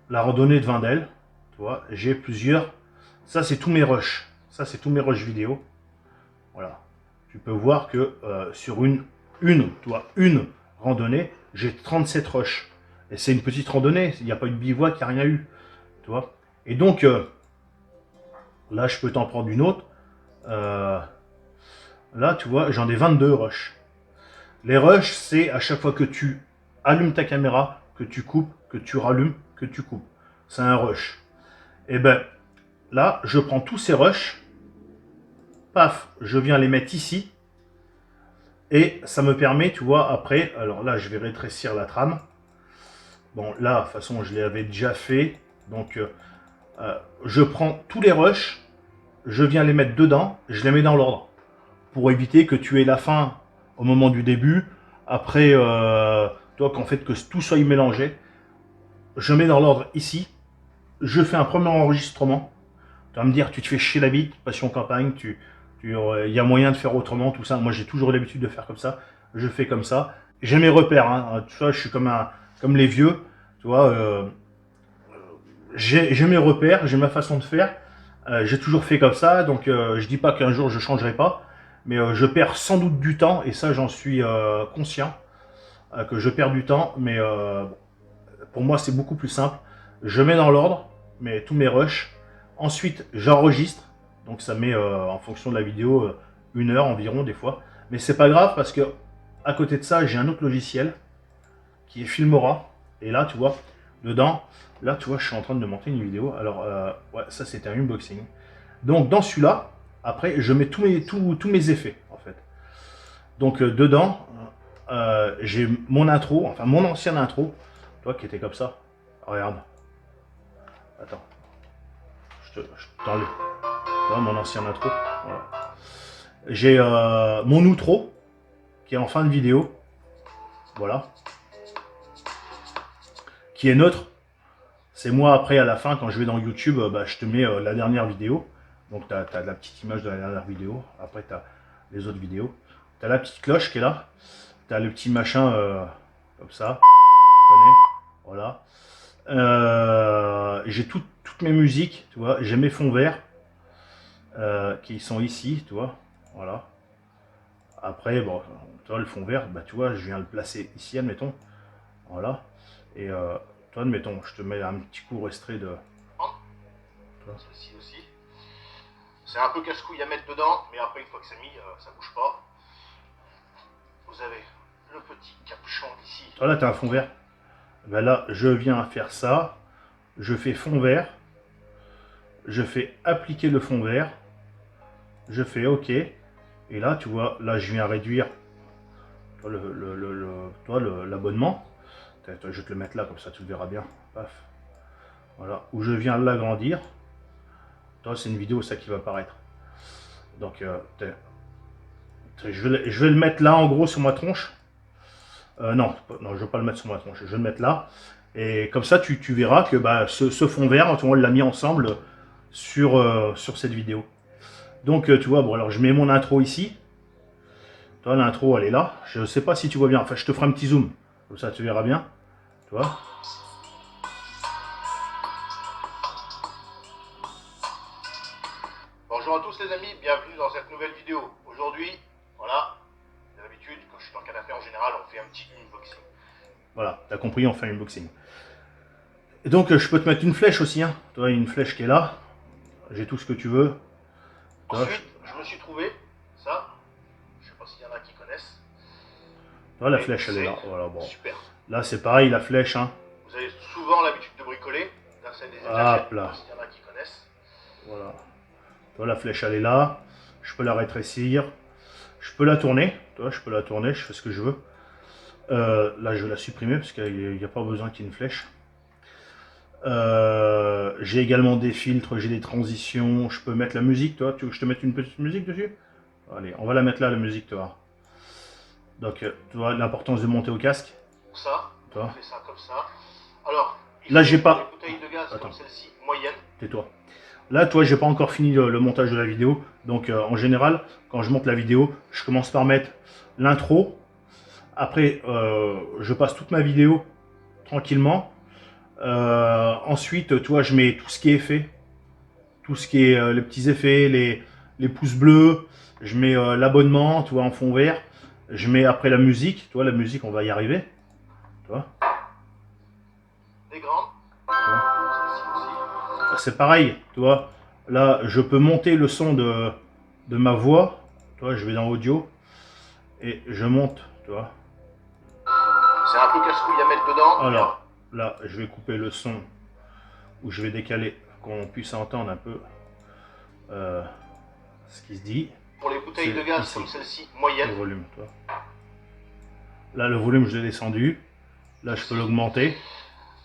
Speaker 1: La randonnée de Vindel, tu vois, j'ai plusieurs Ça, c'est tous mes rushs. Ça, c'est tous mes rushs vidéo. Voilà. Tu peux voir que sur une randonnée, j'ai 37 rushs. Et c'est une petite randonnée. Il n'y a pas eu de bivouac, il n'y a rien eu. Tu vois. Et donc, là, je peux t'en prendre une autre. Là, tu vois, j'en ai 22 rushs. Les rushs, c'est à chaque fois que tu allumes ta caméra, que tu coupes, que tu rallumes, que tu coupes. C'est un rush. Et ben, là, je prends tous ces rushs. Paf, je viens les mettre ici. Et ça me permet, tu vois, après, alors là, je vais rétrécir la trame. Bon, là, de toute façon, je l'avais déjà fait. Donc, je prends tous les rushs, je viens les mettre dedans, je les mets dans l'ordre. Pour éviter que tu aies la fin au moment du début. Après, toi, qu'en fait, que tout soit mélangé. Je mets dans l'ordre ici. Je fais un premier enregistrement. Tu vas me dire, tu te fais chier la bite, passion campagne, il y a moyen de faire autrement, tout ça. Moi, j'ai toujours l'habitude de faire comme ça. Je fais comme ça. J'ai mes repères, hein. Tu vois, je suis comme les vieux. Tu vois, j'ai mes repères, j'ai ma façon de faire. J'ai toujours fait comme ça, donc je dis pas qu'un jour je changerai pas, mais je perds sans doute du temps, et ça j'en suis conscient, que je perds du temps, mais pour moi c'est beaucoup plus simple. Je mets dans l'ordre, mais tous mes rushs. Ensuite j'enregistre, donc ça met en fonction de la vidéo 1 heure environ des fois. Mais c'est pas grave parce que à côté de ça j'ai un autre logiciel qui est Filmora, et là tu vois, dedans, là tu vois je suis en train de monter une vidéo. Alors ouais, ça c'était un unboxing. Donc dans celui-là, après je mets tous mes effets en fait. Donc dedans, j'ai mon intro, enfin mon ancienne intro, toi qui était comme ça. Regarde. Attends. Je t'enlève. Tu vois mon ancienne intro. Voilà. J'ai mon outro qui est en fin de vidéo. Voilà. Qui est neutre. C'est moi après à la fin quand je vais dans YouTube, bah, je te mets la dernière vidéo. Donc tu as la petite image de la dernière vidéo. Après tu as les autres vidéos. Tu as la petite cloche qui est là. Tu as le petit machin comme ça. Tu connais. Voilà. J'ai toutes mes musiques, tu vois. J'ai mes fonds verts qui sont ici, tu vois. Voilà. Après, bon, tu vois, le fond vert, bah, tu vois, je viens le placer ici, admettons. Voilà. Et toi, admettons, je te mets un petit coup restreint de... Celle-ci aussi. C'est un peu casse-couille à mettre dedans, mais après, une fois que c'est mis, ça bouge pas. Vous avez le petit capuchon ici. Voilà, tu as un fond vert. Ben là, je viens faire ça. Je fais fond vert. Je fais appliquer le fond vert. Je fais OK. Et là, tu vois, là, je viens réduire l'abonnement. Je vais te le mettre là, comme ça, tu le verras bien. Paf. Voilà. Où je viens l'agrandir. C'est une vidéo, ça, qui va apparaître. Donc, je vais le mettre là, en gros, sur ma tronche. Non, je ne vais pas le mettre sur ma tronche. Je vais le mettre là. Et comme ça, tu verras que bah, ce fond vert, on l'a mis ensemble sur cette vidéo. Donc, tu vois, bon, alors je mets mon intro ici. Toi, l'intro, elle est là. Je ne sais pas si tu vois bien. Enfin, je te ferai un petit zoom. Comme ça, tu verras bien. Tu vois. Bonjour à tous les amis, bienvenue dans cette nouvelle vidéo. Aujourd'hui, voilà, d'habitude, quand je suis dans le canapé en général, on fait un petit unboxing. Voilà, t'as compris, on fait un unboxing. Et donc, je peux te mettre une flèche aussi, hein. Tu vois, une flèche qui est là. J'ai tout ce que tu veux. Ensuite, je me suis trouvé ça. Je sais pas s'il y en a qui connaissent. Là, la flèche, elle est là. Voilà, bon. Super. Là, c'est pareil, la flèche. Hein. Vous avez souvent l'habitude de bricoler. Là, c'est des étagères. S'il y en a qui connaissent. Voilà. Toi, la flèche, elle est là. Je peux la rétrécir. Je peux la tourner. Toi, je peux la tourner. Je fais ce que je veux. Là, je vais la supprimer parce qu'il n'y a pas besoin qu'il y ait une flèche. J'ai également des filtres, j'ai des transitions. Je peux mettre la musique, toi. Tu veux que je te mette une petite musique dessus? Allez, on va la mettre là, la musique, toi. Donc, tu vois l'importance de monter au casque. Ça, toi. On fait ça comme ça. Alors, là, j'ai pas. Des bouteilles de gaz comme celle-ci, moyenne. Tais-toi. Là, toi, j'ai pas encore fini le montage de la vidéo. Donc, en général, quand je monte la vidéo, je commence par mettre l'intro. Après, je passe toute ma vidéo tranquillement. Ensuite, tu vois, je mets tout ce qui est fait. tout ce qui est les petits effets, les pouces bleus. Je mets l'abonnement, tu vois, en fond vert. Je mets après la musique, tu vois, la musique, on va y arriver. Tu vois.
Speaker 2: Des grandes.
Speaker 1: C'est pareil, tu vois. Là, je peux monter le son de ma voix. Tu vois, je vais dans audio et je monte, tu vois.
Speaker 2: C'est un peu casse-couille à mettre dedans.
Speaker 1: Alors, là, je vais couper le son ou je vais décaler qu'on puisse entendre un peu ce qui se dit.
Speaker 2: Pour les bouteilles de gaz
Speaker 1: ici,
Speaker 2: comme celle-ci, moyenne.
Speaker 1: le volume, tu vois. Là, le volume, je l'ai descendu. Là, je peux l'augmenter.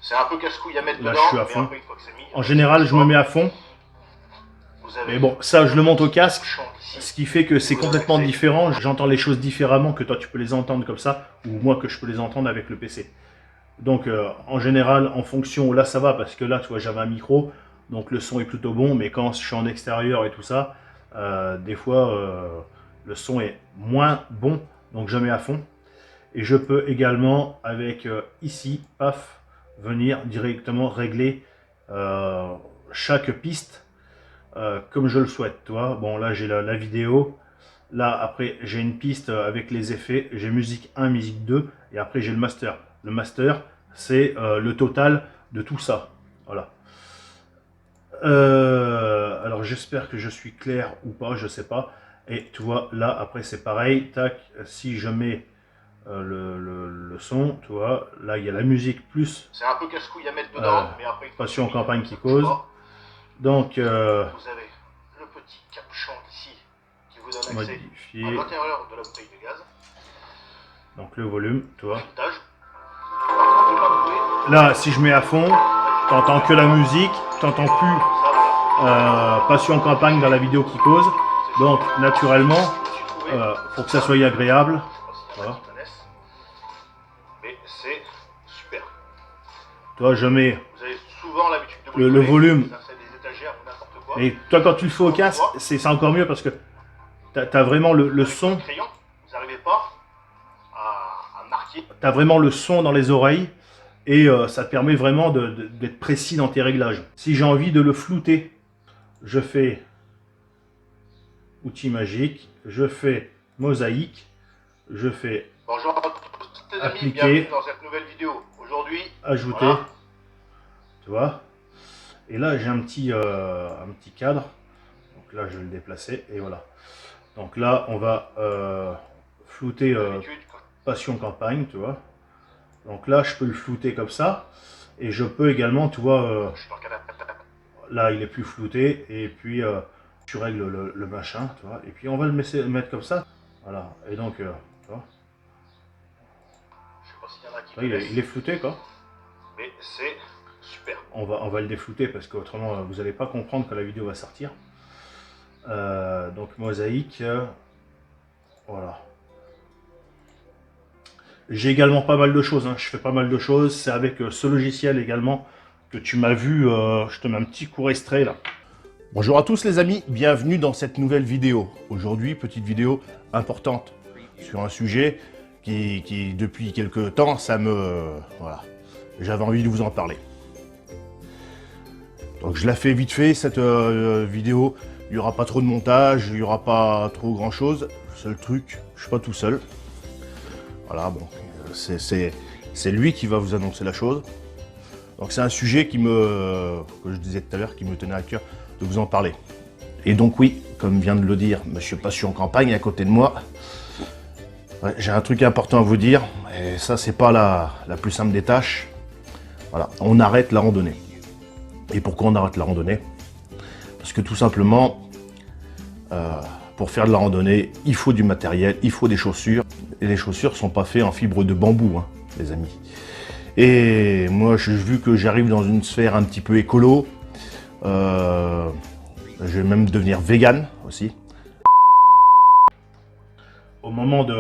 Speaker 2: C'est un peu casse-couille à mettre
Speaker 1: Là,
Speaker 2: dedans.
Speaker 1: je suis à fond.
Speaker 2: Après, une fois que c'est mis,
Speaker 1: En général, je me mets à fond. Mais bon, ça, je le monte au casque. Ce qui fait que c'est complètement différent. J'entends les choses différemment que toi, tu peux les entendre comme ça. Ou moi, que je peux les entendre avec le PC. Donc, en général, en fonction, là, ça va. Parce que là, tu vois, j'avais un micro. Donc, le son est plutôt bon. Mais quand je suis en extérieur et tout ça, des fois, le son est moins bon. Donc, je mets à fond. Et je peux également, avec ici, paf, venir directement régler chaque piste comme je le souhaite. Tu vois. Bon, là, j'ai la vidéo. Là, après, j'ai une piste avec les effets. J'ai musique 1, musique 2. Et après, j'ai le master. Le master, c'est le total de tout ça. Voilà. Alors, j'espère que je suis clair ou pas. Je sais pas. Et tu vois, là, après, c'est pareil. Tac, si je mets le son, tu vois, là il y a la musique plus
Speaker 2: c'est un peu casse-couille à mettre dedans, mais après
Speaker 1: Passion Campagne qui cause. Donc
Speaker 2: vous avez le petit capuchon ici qui vous donne accès
Speaker 1: modifier.
Speaker 2: à l'intérieur de la bouteille de gaz.
Speaker 1: Donc le volume, tu vois.
Speaker 2: Filetage.
Speaker 1: Là, si je mets à fond, t'entends que la musique, t'entends plus Passion Campagne dans la vidéo qui cause. Donc naturellement, pour que ça soit agréable. Voilà.
Speaker 2: Mais c'est super.
Speaker 1: Toi, je mets
Speaker 2: vous avez souvent l'habitude de
Speaker 1: le volume.
Speaker 2: Des étagères, n'importe quoi.
Speaker 1: Et toi, quand tu le fais au casque, c'est encore mieux parce que t'as vraiment le son.
Speaker 2: Crayon, vous n'arrivez pas à marquer.
Speaker 1: T'as vraiment le son dans les oreilles et ça te permet vraiment d'être précis dans tes réglages. Si j'ai envie de le flouter, je fais outil magique, je fais mosaïque, je fais
Speaker 2: bonjour à tous les amis,
Speaker 1: appliquer,
Speaker 2: bienvenue dans cette nouvelle vidéo. Aujourd'hui,
Speaker 1: ajouter, voilà. Tu vois. Et là j'ai un petit cadre, donc là je vais le déplacer et voilà. Donc là on va flouter Passion Campagne, tu vois. Donc là je peux le flouter comme ça et je peux également, tu vois, là il est plus flouté et puis tu règles le machin, tu vois. Et puis on va le mettre comme ça, voilà. Et donc, tu vois.
Speaker 2: Je sais pas s'il y en a qui
Speaker 1: il est flouté quoi.
Speaker 2: Mais c'est super.
Speaker 1: On va le déflouter parce qu'autrement vous n'allez pas comprendre quand la vidéo va sortir. Donc mosaïque, voilà. J'ai également pas mal de choses, hein. Je fais pas mal de choses. C'est avec ce logiciel également que tu m'as vu. Je te mets un petit court extrait là. Bonjour à tous les amis, bienvenue dans cette nouvelle vidéo. Aujourd'hui, petite vidéo importante sur un sujet qui depuis quelques temps, ça me... voilà, j'avais envie de vous en parler. Donc je la fais vite fait, cette vidéo. Il n'y aura pas trop de montage, il n'y aura pas trop grand chose. Le seul truc, je suis pas tout seul. Voilà, bon, c'est lui qui va vous annoncer la chose. Donc c'est un sujet que je disais tout à l'heure, qui me tenait à cœur de vous en parler. Et donc oui, comme vient de le dire Monsieur Passion Campagne à côté de moi, ouais, j'ai un truc important à vous dire, et ça c'est pas la plus simple des tâches. Voilà, on arrête la randonnée. Et pourquoi on arrête la randonnée? Parce que tout simplement, pour faire de la randonnée, il faut du matériel, il faut des chaussures. Et les chaussures ne sont pas faites en fibre de bambou, hein, les amis. Et moi, vu que j'arrive dans une sphère un petit peu écolo, je vais même devenir vegan aussi. Au moment du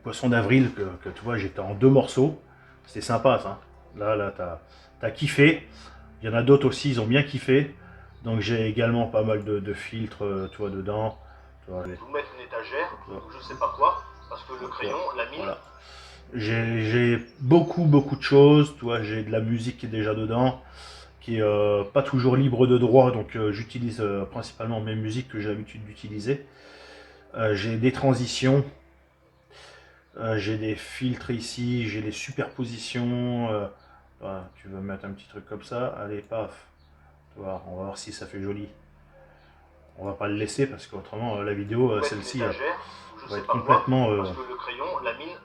Speaker 1: poisson d'avril, que tu vois, j'étais en 2 morceaux. C'était sympa, ça. Là, t'as kiffé. Il y en a d'autres aussi, ils ont bien kiffé. Donc j'ai également pas mal de filtres, tu vois, dedans. Tu vois,
Speaker 2: vous mettre une étagère, ou je sais pas quoi, parce que le crayon, la mine...
Speaker 1: Voilà. J'ai beaucoup de choses, tu vois, j'ai de la musique qui est déjà dedans. qui est pas toujours libre de droit, donc j'utilise principalement mes musiques que j'ai l'habitude d'utiliser. J'ai des transitions, j'ai des filtres ici, j'ai des superpositions. Voilà, tu veux mettre un petit truc comme ça, allez, paf. Tu vois, on va voir si ça fait joli. On va pas le laisser parce qu'autrement la vidéo, celle-ci, va être complètement...
Speaker 2: Parce que le crayon, la mine,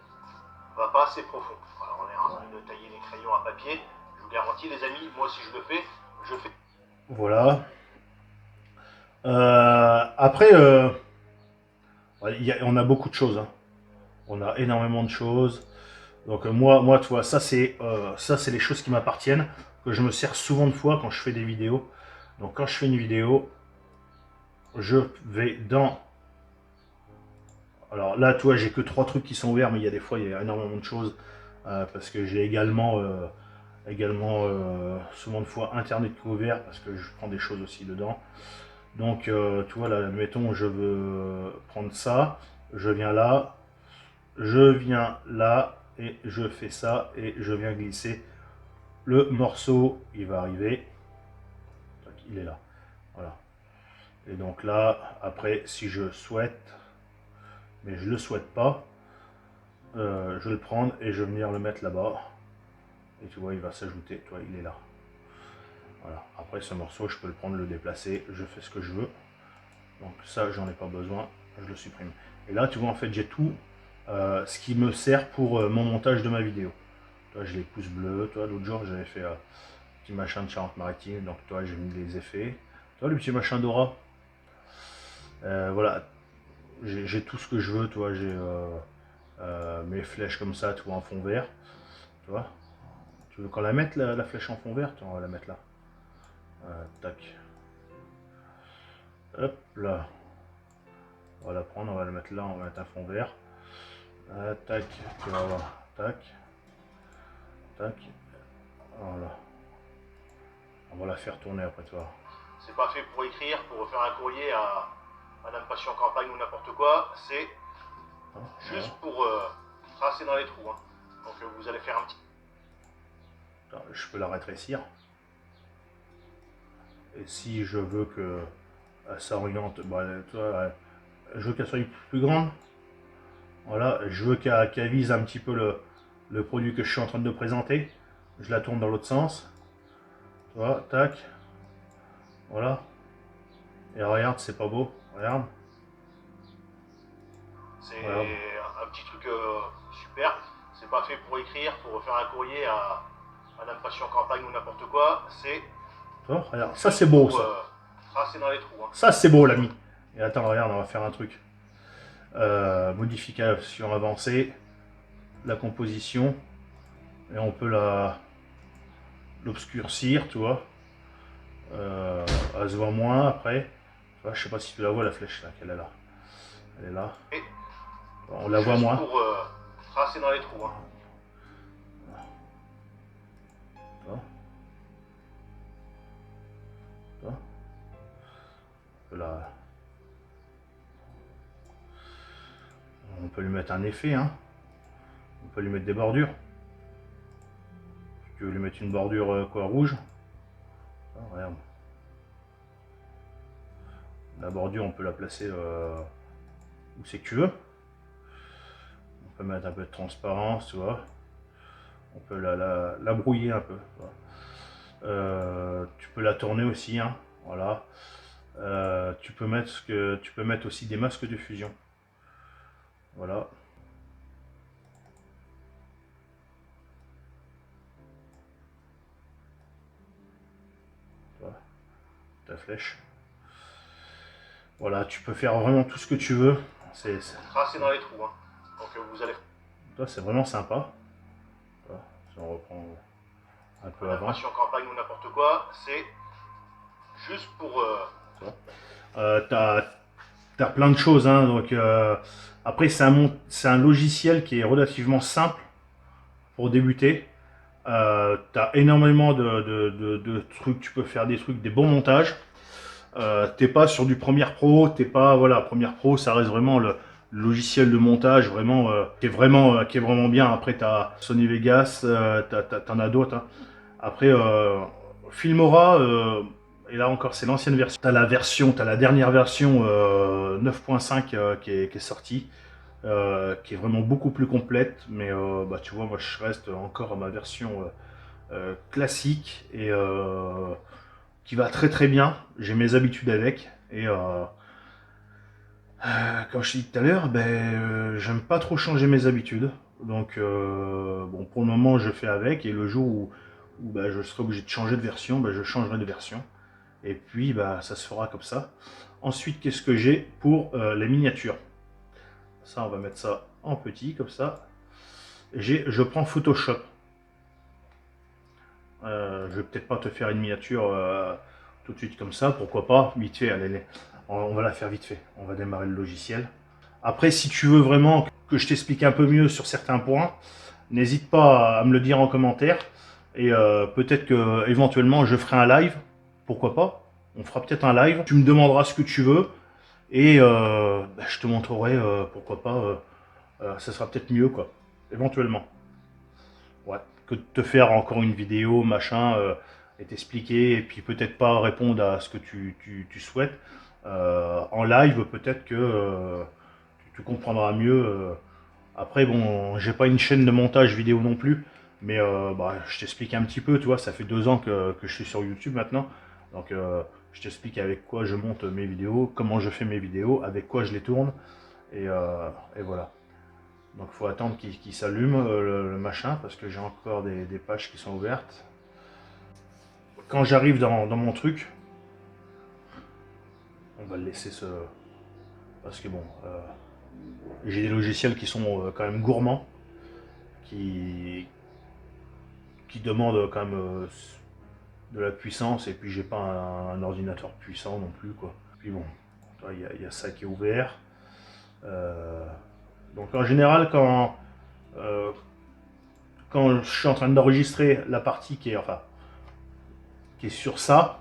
Speaker 2: va pas assez profond. Alors on est en train de tailler les crayons à papier. Je vous garantis les amis, moi si je le fais, je fais.
Speaker 1: Voilà. Après, on a beaucoup de choses. Hein. On a énormément de choses. Donc moi, tu vois, ça c'est les choses qui m'appartiennent, que je me sers souvent de fois quand je fais des vidéos. Donc quand je fais une vidéo, je vais dans... Alors là, tu vois, j'ai que 3 trucs qui sont ouverts, mais il y a des fois, il y a énormément de choses. Parce que j'ai également souvent de fois Internet qui est ouvert, parce que je prends des choses aussi dedans. Donc, tu vois, là, admettons, je veux prendre ça, je viens là, et je fais ça, et je viens glisser. Le morceau, il va arriver. Il est là. Voilà. Et donc là, après, si je souhaite, mais je ne le souhaite pas, je vais le prendre et je vais venir le mettre là-bas. Et tu vois, il va s'ajouter. Tu vois, il est là. Voilà. Après, ce morceau, je peux le prendre, le déplacer. Je fais ce que je veux. Donc ça, j'en ai pas besoin. Je le supprime. Et là, tu vois, en fait, j'ai tout ce qui me sert pour mon montage de ma vidéo. Toi, j'ai les pouces bleus. Toi, l'autre jour, j'avais fait un petit machin de Charente-Maritime. Donc, toi, j'ai mis les effets. Toi, le petit machin d'aura. Voilà. J'ai tout ce que je veux. Toi, j'ai mes flèches comme ça, tu vois, en fond vert. Tu vois. Tu veux qu'on la mette, la flèche en fond vert? On va la mettre là. Tac. Hop là. On va la prendre, on va la mettre là, on va mettre un fond vert. Tac, tu vas voir. Tac. Tac. Voilà. On va la faire tourner après, toi.
Speaker 2: C'est pas fait pour écrire, pour faire un courrier à Madame Passion Campagne ou n'importe quoi. C'est juste pour tracer dans les trous. Hein. Donc vous allez faire un petit...
Speaker 1: Je peux la rétrécir. Et si je veux que elle s'oriente, bah, je veux qu'elle soit plus grande. Voilà, je veux qu'elle vise un petit peu le produit que je suis en train de présenter. Je la tourne dans l'autre sens. Tu vois, tac. Voilà. Et regarde, c'est pas beau. Regarde.
Speaker 2: C'est voilà. Un petit truc super. C'est pas fait pour écrire, pour faire un courrier à Madame Passion Campagne ou n'importe quoi. C'est...
Speaker 1: Regarde, ça c'est beau, ça.
Speaker 2: Tracer dans les trous. Hein.
Speaker 1: Ça c'est beau, l'ami. Et attends, regarde, on va faire un truc. Modification avancée. La composition. Et on peut l'obscurcir, tu vois. Elle se voit moins après. Tu vois, je sais pas si tu la vois, la flèche là, qu'elle est là. Elle est là.
Speaker 2: Et
Speaker 1: on la voit moins.
Speaker 2: Pour tracer dans les trous. Hein.
Speaker 1: On peut lui mettre un effet, hein. On peut lui mettre des bordures. Si tu veux lui mettre une bordure rouge. Regarde. La bordure, on peut la placer où c'est que tu veux. On peut mettre un peu de transparence, tu vois. On peut la brouiller un peu. Tu peux la tourner aussi, hein. Voilà. Tu peux mettre aussi des masques de fusion. Voilà. Voilà. Ta flèche. Voilà, tu peux faire vraiment tout ce que tu veux. C'est
Speaker 2: tracer dans les trous. Hein. Donc vous allez...
Speaker 1: c'est vraiment sympa. Voilà. Si on reprend un peu avant.
Speaker 2: Passion Campagne ou n'importe quoi, c'est juste pour...
Speaker 1: T'as plein de choses, hein, donc après c'est un logiciel qui est relativement simple pour débuter. T'as énormément de trucs, tu peux faire des trucs, des bons montages. T'es pas sur du Premiere Pro, voilà, Premiere Pro ça reste vraiment le logiciel de montage vraiment qui est vraiment bien. Après t'as Sony Vegas, t'en as d'autres. Hein. Après Filmora, et là encore c'est l'ancienne version. T'as la dernière version 9.5 qui est sortie, qui est vraiment beaucoup plus complète, mais bah, tu vois, moi je reste encore à ma version classique et qui va très très bien. J'ai mes habitudes avec, et comme je t'ai dit tout à l'heure, ben, j'aime pas trop changer mes habitudes. Donc bon, pour le moment je fais avec, et le jour où bah, je serai obligé de changer de version, bah, je changerai de version. Et puis bah, ça se fera comme ça. Ensuite, qu'est-ce que j'ai pour les miniatures? Ça, on va mettre ça en petit, comme ça. Je prends Photoshop. Je vais peut-être pas te faire une miniature tout de suite comme ça, pourquoi pas, vite fait, allez, on va la faire vite fait. On va démarrer le logiciel. Après, si tu veux vraiment que je t'explique un peu mieux sur certains points, n'hésite pas à me le dire en commentaire. Et peut-être que éventuellement je ferai un live, pourquoi pas. On fera peut-être un live, tu me demanderas ce que tu veux. Et bah, je te montrerai, pourquoi pas, ça sera peut-être mieux, quoi, éventuellement. Ouais, que de te faire encore une vidéo, machin, et t'expliquer, et puis peut-être pas répondre à ce que tu souhaites. En live, peut-être que tu comprendras mieux. Après, bon, j'ai pas une chaîne de montage vidéo non plus, mais bah, je t'explique un petit peu, tu vois, ça fait 2 ans que je suis sur YouTube maintenant. Donc je t'explique avec quoi je monte mes vidéos, comment je fais mes vidéos, avec quoi je les tourne, et voilà. Donc il faut attendre qu'il s'allume le machin, parce que j'ai encore des pages qui sont ouvertes. Quand j'arrive dans mon truc, on va le laisser se... Parce que bon, j'ai des logiciels qui sont quand même gourmands, qui demandent quand même de la puissance, et puis j'ai pas un ordinateur puissant non plus, quoi. Puis bon, il y a ça qui est ouvert. Donc en général, quand je suis en train d'enregistrer la partie qui est sur ça,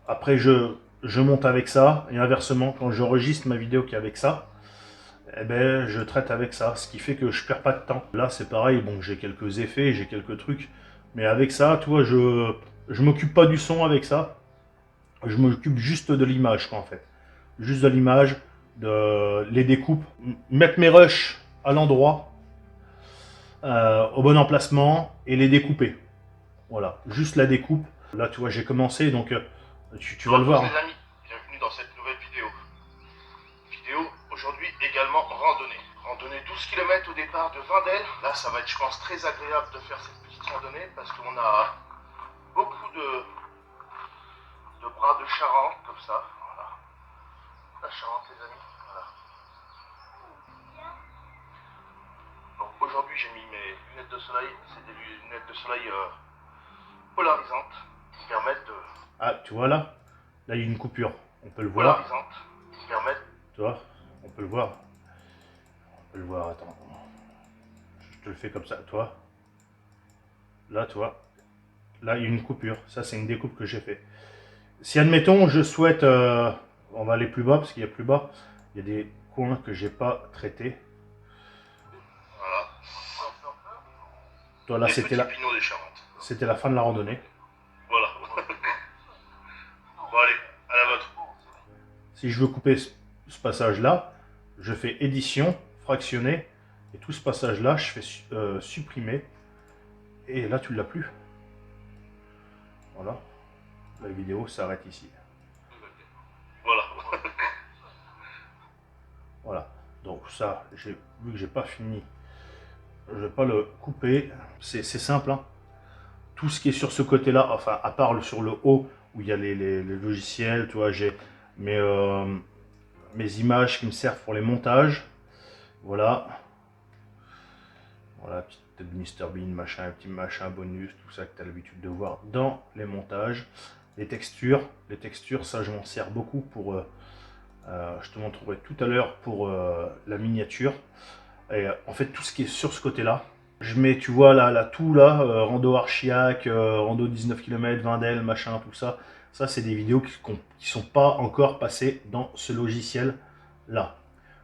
Speaker 1: après je monte avec ça, et inversement, quand j'enregistre ma vidéo qui est avec ça, eh ben, je traite avec ça, ce qui fait que je perds pas de temps. Là c'est pareil, bon, j'ai quelques effets, j'ai quelques trucs, mais avec ça, tu vois, je m'occupe pas du son avec ça, je m'occupe juste de l'image, quoi, en fait. Juste de l'image, de les découpes, mettre mes rushs à l'endroit, au bon emplacement, et les découper. Voilà, juste la découpe. Là, tu vois, j'ai commencé, donc tu vas le voir.
Speaker 2: Les amis, bienvenue dans cette nouvelle vidéo. Vidéo aujourd'hui également randonnée. Randonnée 12 km au départ de Vindel. Là, ça va être, je pense, très agréable de faire cette petite randonnée parce qu'on a beaucoup de bras de Charente, comme ça. Voilà. La Charente, les amis. Voilà. Donc aujourd'hui, j'ai mis mes lunettes de soleil. C'est des lunettes de soleil polarisantes qui permettent de...
Speaker 1: Ah, tu vois là? Là, il y a une coupure. On peut le voir.
Speaker 2: Polarisantes qui permettent...
Speaker 1: Tu vois? On peut le voir. On peut le voir, attends. Je te le fais comme ça, toi. Là, tu vois. Là, il y a une coupure. Ça, c'est une découpe que j'ai fait. Si, admettons, je souhaite... on va aller plus bas, parce qu'il y a plus bas. Il y a des coins que j'ai pas traités.
Speaker 2: Voilà.
Speaker 1: Toi, là, c'était la... C'était la fin de la randonnée.
Speaker 2: Voilà. Bon, allez, à la vôtre.
Speaker 1: Si je veux couper ce passage-là, je fais édition, fractionner, et tout ce passage-là, je fais supprimer, et là, tu ne l'as plus. Voilà. La vidéo s'arrête ici.
Speaker 2: Voilà.
Speaker 1: Voilà. Donc ça, vu que j'ai pas fini, je vais pas le couper. C'est simple, hein. Tout ce qui est sur ce côté-là, enfin, à part sur le haut, où il y a les logiciels, tu vois, j'ai mes images qui me servent pour les montages. Voilà. Voilà, petite tête de Mr Bean, machin, un petit machin bonus, tout ça que tu as l'habitude de voir dans les montages. Les textures, ça je m'en sers beaucoup pour... je te montrerai tout à l'heure pour la miniature. Et en fait, tout ce qui est sur ce côté-là, je mets, tu vois, là, tout là, rando Archiac, rando 19 km, Vindel, machin, tout ça. Ça, c'est des vidéos qui sont pas encore passées dans ce logiciel-là.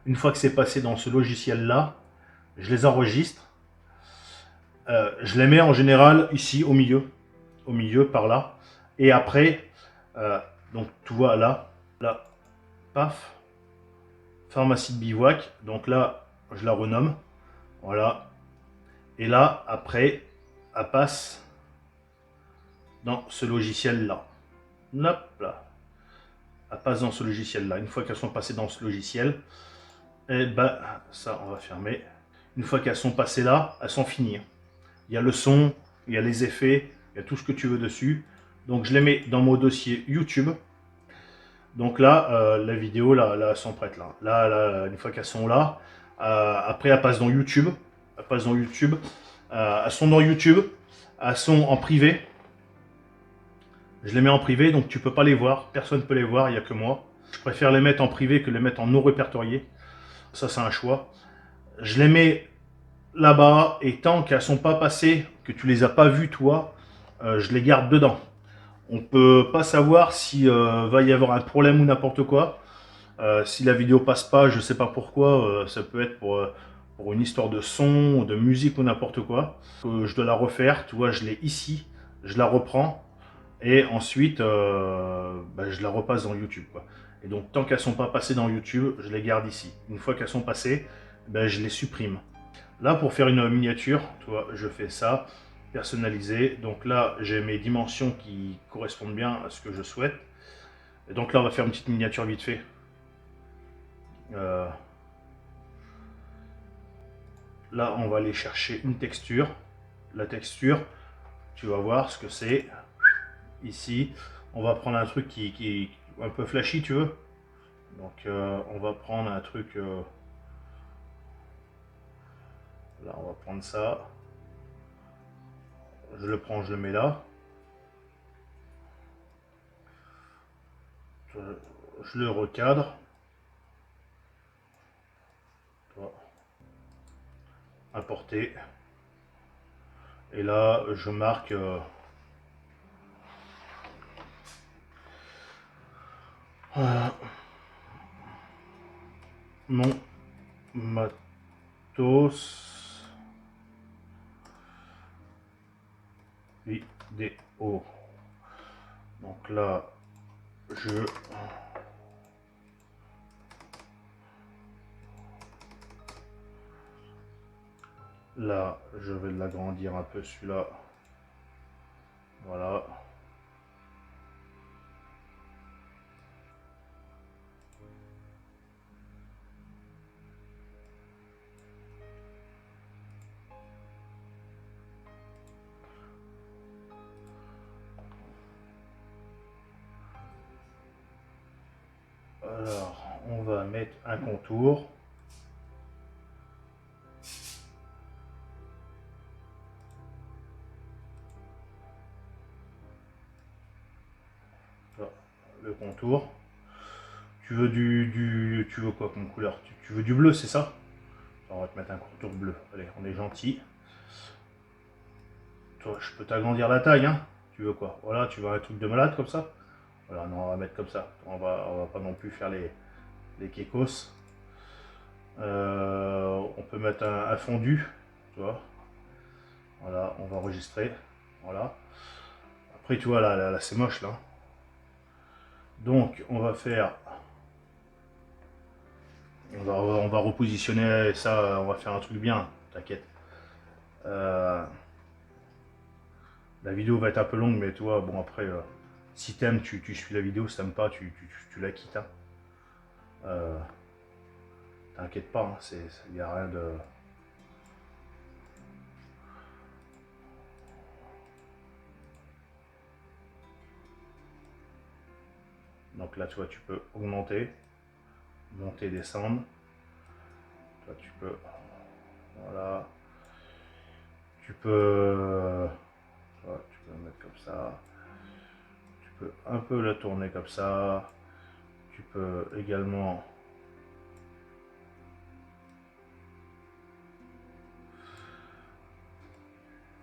Speaker 1: Une fois que c'est passé dans ce logiciel-là, je les enregistre. Je les mets en général ici, au milieu, par là. Et après, donc tu vois là, paf, pharmacie de bivouac. Donc là, je la renomme. Voilà. Et là, après, elle passe dans ce logiciel-là. Hop là. Elle passe dans ce logiciel-là. Une fois qu'elles sont passées dans ce logiciel, et ben, ça, on va fermer. Une fois qu'elles sont passées là, elles sont finies. Il y a le son, il y a les effets, il y a tout ce que tu veux dessus. Donc je les mets dans mon dossier YouTube. Donc là, la vidéo, là, elles sont prêtes. Là, une fois qu'elles sont là, après elles passent dans YouTube. Elles passent dans YouTube. Elles sont dans YouTube. Elles sont en privé. Je les mets en privé, donc tu peux pas les voir. Personne ne peut les voir, il n'y a que moi. Je préfère les mettre en privé que les mettre en non répertorié. Ça, c'est un choix. Je les mets là-bas, et tant qu'elles sont pas passées, que tu les as pas vues toi, je les garde dedans. On peut pas savoir si va y avoir un problème ou n'importe quoi. Si la vidéo passe pas, je sais pas pourquoi, ça peut être pour une histoire de son, de musique ou n'importe quoi. Je dois la refaire, tu vois, je l'ai ici, je la reprends, et ensuite je la repasse dans YouTube, quoi. Et donc tant qu'elles sont pas passées dans YouTube, je les garde ici. Une fois qu'elles sont passées, je les supprime. Là, pour faire une miniature, tu vois, je fais ça, personnalisé. Donc là, j'ai mes dimensions qui correspondent bien à ce que je souhaite. Et donc là, on va faire une petite miniature vite fait. Là, on va aller chercher une texture. La texture, tu vas voir ce que c'est. Ici, on va prendre un truc qui est un peu flashy, tu veux. Donc, on va prendre un truc... là, on va prendre ça. Je le prends, je le mets là. Je le recadre. Importer. Et là, je marque mon matos vidéo. Donc là, là, je vais l'agrandir un peu celui-là. Voilà. Alors, on va mettre un contour. Voilà, le contour. Tu veux tu veux quoi comme couleur? Tu veux du bleu, c'est ça? On va te mettre un contour bleu. Allez, on est gentil. Toi, je peux t'agrandir la taille, hein? Tu veux quoi? Voilà, tu veux un truc de malade comme ça? Voilà, non, on va mettre comme ça. On va pas non plus faire les kékos. On peut mettre un fondu, tu vois. Voilà, on va enregistrer. Voilà. Après, tu vois, là c'est moche, là. Donc, on va faire... On va repositionner ça, on va faire un truc bien, t'inquiète. La vidéo va être un peu longue, mais tu vois, bon après, si t'aimes, tu suis la vidéo, si t'aimes pas, tu la quittes. Hein. T'inquiète pas, il n'y a rien de... Donc là, tu vois, tu peux augmenter, monter, descendre. Toi, tu peux... Voilà. Tu peux... tu peux le mettre comme ça. Tu peux un peu le tourner comme ça. Tu peux également...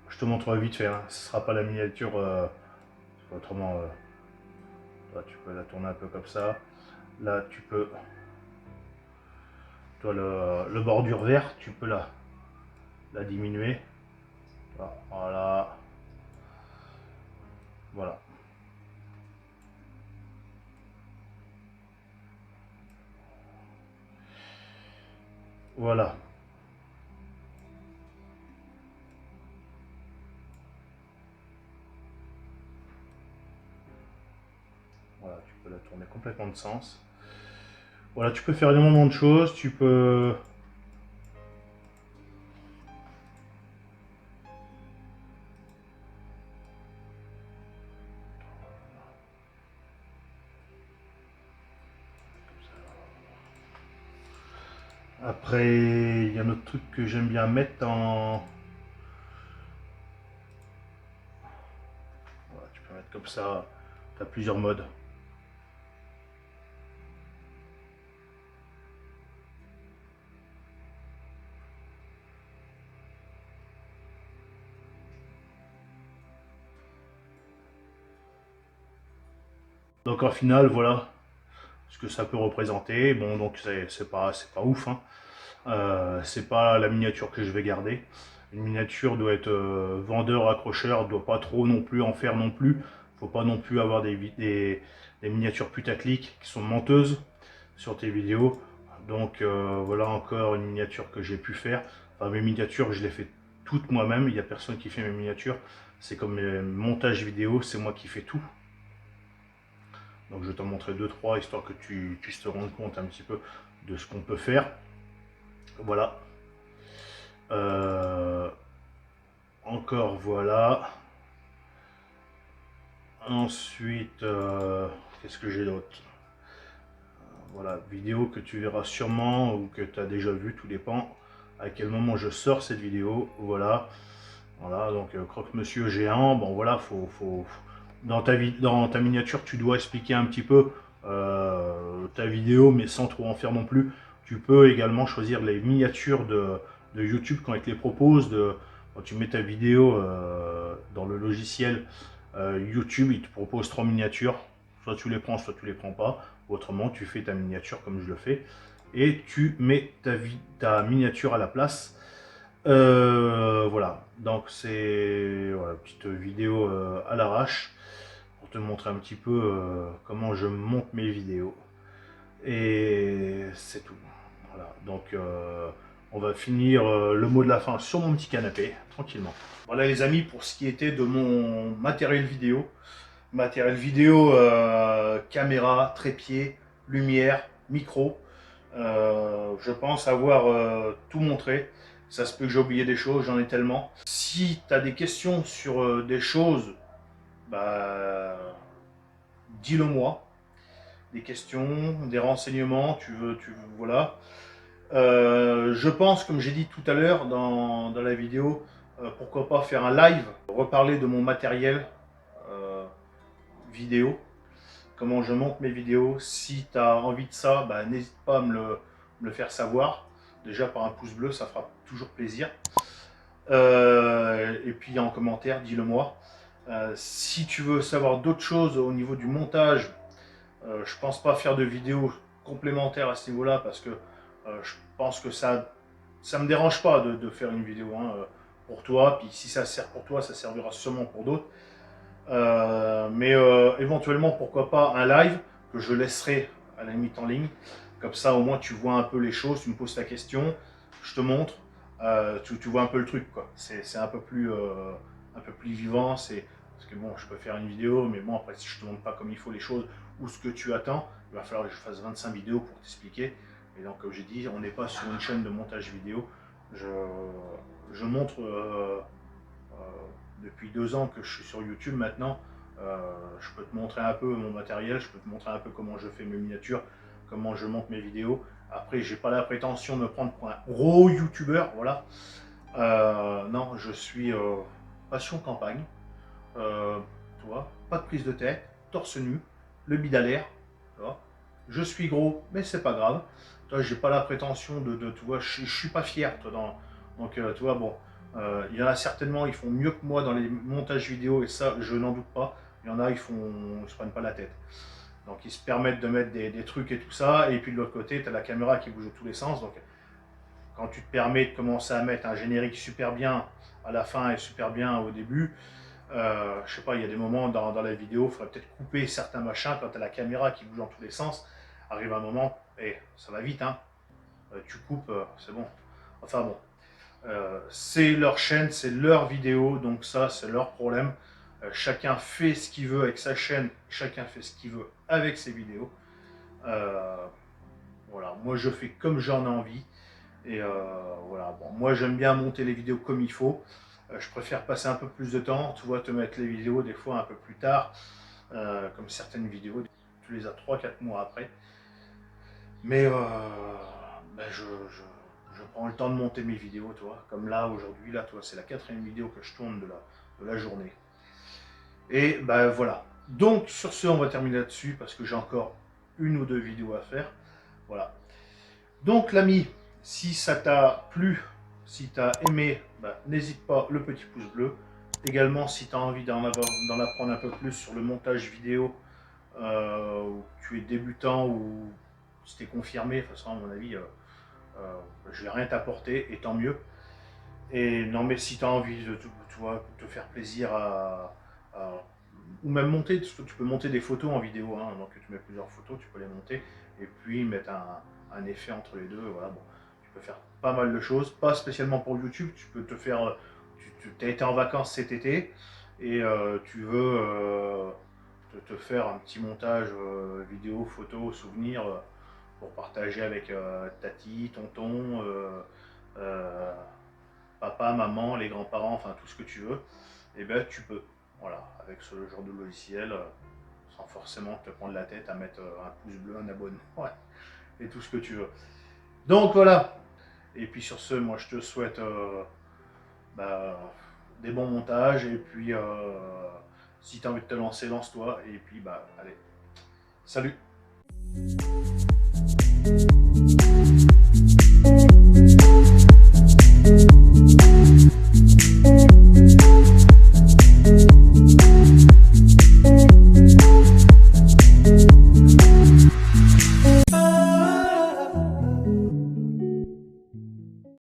Speaker 1: Je te montrerai vite fait, hein. Ce ne sera pas la miniature, autrement, toi, tu peux la tourner un peu comme ça. Là, tu peux, toi, le bordure vert, tu peux la diminuer. Voilà. Voilà. Voilà. Voilà, tu peux la tourner complètement de sens. Voilà, tu peux faire énormément de choses, tu peux... Après, il y a un autre truc que j'aime bien mettre en... Voilà, tu peux mettre comme ça, tu as plusieurs modes. Donc en final, voilà ce que ça peut représenter. Bon, donc c'est pas ouf, hein. C'est pas la miniature que je vais garder. Une miniature doit être vendeur, accrocheur, doit pas trop non plus en faire non plus. Faut pas non plus avoir des miniatures putaclic qui sont menteuses sur tes vidéos. Donc voilà encore une miniature que j'ai pu faire. Enfin, mes miniatures, je les fais toutes moi-même. Il n'y a personne qui fait mes miniatures. C'est comme mes montages vidéo, c'est moi qui fais tout. Donc je vais t'en montrer 2-3 histoire que tu puisses te rendre compte un petit peu de ce qu'on peut faire. Voilà. Encore voilà. Ensuite, qu'est-ce que j'ai d'autre? Voilà, vidéo que tu verras sûrement ou que tu as déjà vu, tout dépend à quel moment je sors cette vidéo. Voilà. Voilà, donc croque-monsieur géant. Bon voilà, dans ta miniature, tu dois expliquer un petit peu ta vidéo, mais sans trop en faire non plus. Tu peux également choisir les miniatures de YouTube quand ils te les proposent. Quand tu mets ta vidéo dans le logiciel YouTube, il te propose 3 miniatures. Soit tu les prends, soit tu les prends pas. Autrement, tu fais ta miniature comme je le fais. Et tu mets ta miniature à la place. Voilà, donc c'est voilà, petite vidéo à l'arrache pour te montrer un petit peu comment je monte mes vidéos. Et c'est tout. Voilà, donc on va finir le mot de la fin sur mon petit canapé, tranquillement. Voilà les amis, pour ce qui était de mon matériel vidéo. Matériel vidéo, caméra, trépied, lumière, micro. Je pense avoir tout montré. Ça se peut que j'ai oublié des choses, j'en ai tellement. Si tu as des questions sur des choses, bah, dis-le moi. Des questions, des renseignements, voilà. Je pense, comme j'ai dit tout à l'heure dans la vidéo, pourquoi pas faire un live, reparler de mon matériel vidéo, comment je monte mes vidéos. Si tu as envie de ça, bah, n'hésite pas à me le faire savoir. Déjà par un pouce bleu, ça fera toujours plaisir. Et puis en commentaire, dis-le moi. Si tu veux savoir d'autres choses au niveau du montage, je pense pas faire de vidéos complémentaires à ce niveau-là parce que je pense que ça me dérange pas de faire une vidéo pour toi. Puis si ça sert pour toi, ça servira sûrement pour d'autres. Mais éventuellement, pourquoi pas un live que je laisserai à la limite en ligne. Comme ça, au moins, tu vois un peu les choses, tu me poses ta question, je te montre, tu vois un peu le truc, quoi. C'est un peu plus vivant. Parce que bon, je peux faire une vidéo, mais bon, après, si je te montre pas comme il faut les choses ou ce que tu attends, il va falloir que je fasse 25 vidéos pour t'expliquer. Et donc, comme j'ai dit, on n'est pas sur une chaîne de montage vidéo. Je montre depuis 2 ans que je suis sur YouTube maintenant. Je peux te montrer un peu mon matériel, je peux te montrer un peu comment je fais mes miniatures, comment je monte mes vidéos. Après, j'ai pas la prétention de me prendre pour un gros youtubeur, voilà. Non, je suis passion campagne. Tu vois, pas de prise de tête, torse nu, le bide à l'air, tu vois. Je suis gros, mais c'est pas grave. Toi, j'ai pas la prétention tu vois, je suis pas fier, toi, donc, tu vois, bon, il y en a certainement, ils font mieux que moi dans les montages vidéo, et ça, je n'en doute pas. Il y en a, ils se prennent pas la tête. Donc, ils se permettent de mettre des trucs et tout ça, et puis de l'autre côté, tu as la caméra qui bouge de tous les sens, donc quand tu te permets de commencer à mettre un générique super bien à la fin et super bien au début, je sais pas, il y a des moments dans la vidéo, il faudrait peut-être couper certains machins quand tu as la caméra qui bouge dans tous les sens. Arrive un moment, et ça va vite, hein. tu coupes, c'est bon. Enfin bon, c'est leur chaîne, c'est leur vidéo, donc ça c'est leur problème. Chacun fait ce qu'il veut avec sa chaîne, chacun fait ce qu'il veut avec ses vidéos. Voilà, moi je fais comme j'en ai envie. Et voilà, bon, moi j'aime bien monter les vidéos comme il faut. Je préfère passer un peu plus de temps, tu vois, te mettre les vidéos des fois un peu plus tard, comme certaines vidéos, tu les as 3-4 mois après. Mais ben, je prends le temps de monter mes vidéos, toi. Comme là, aujourd'hui, là, toi, c'est la 4e vidéo que je tourne de la journée. Et ben voilà. Donc, sur ce, on va terminer là-dessus, parce que j'ai encore 1 ou 2 vidéos à faire. Voilà. Donc, l'ami, si ça t'a plu, si t'as aimé, ben, n'hésite pas, le petit pouce bleu. Également, si tu as envie d'en apprendre un peu plus sur le montage vidéo, ou tu es débutant ou si tu es confirmé, de toute façon, à mon avis, je ne vais rien t'apporter, et tant mieux. Et non, mais si tu as envie de tu vois, te faire plaisir ou même monter, parce que tu peux monter des photos en vidéo, hein, donc tu mets plusieurs photos, tu peux les monter, et puis mettre un effet entre les deux, voilà, bon, tu peux faire pas mal de choses, pas spécialement pour YouTube, tu peux te faire, tu as été en vacances cet été, et tu veux te faire un petit montage vidéo, photo, souvenir, pour partager avec tati, tonton, papa, maman, les grands-parents, enfin tout ce que tu veux, et ben tu peux, voilà, avec ce genre de logiciel, sans forcément te prendre la tête à mettre un pouce bleu, un abonnement, ouais, et tout ce que tu veux. Donc voilà, et puis sur ce, moi je te souhaite bah, des bons montages, et puis si tu as envie de te lancer, lance-toi, et puis bah allez, salut.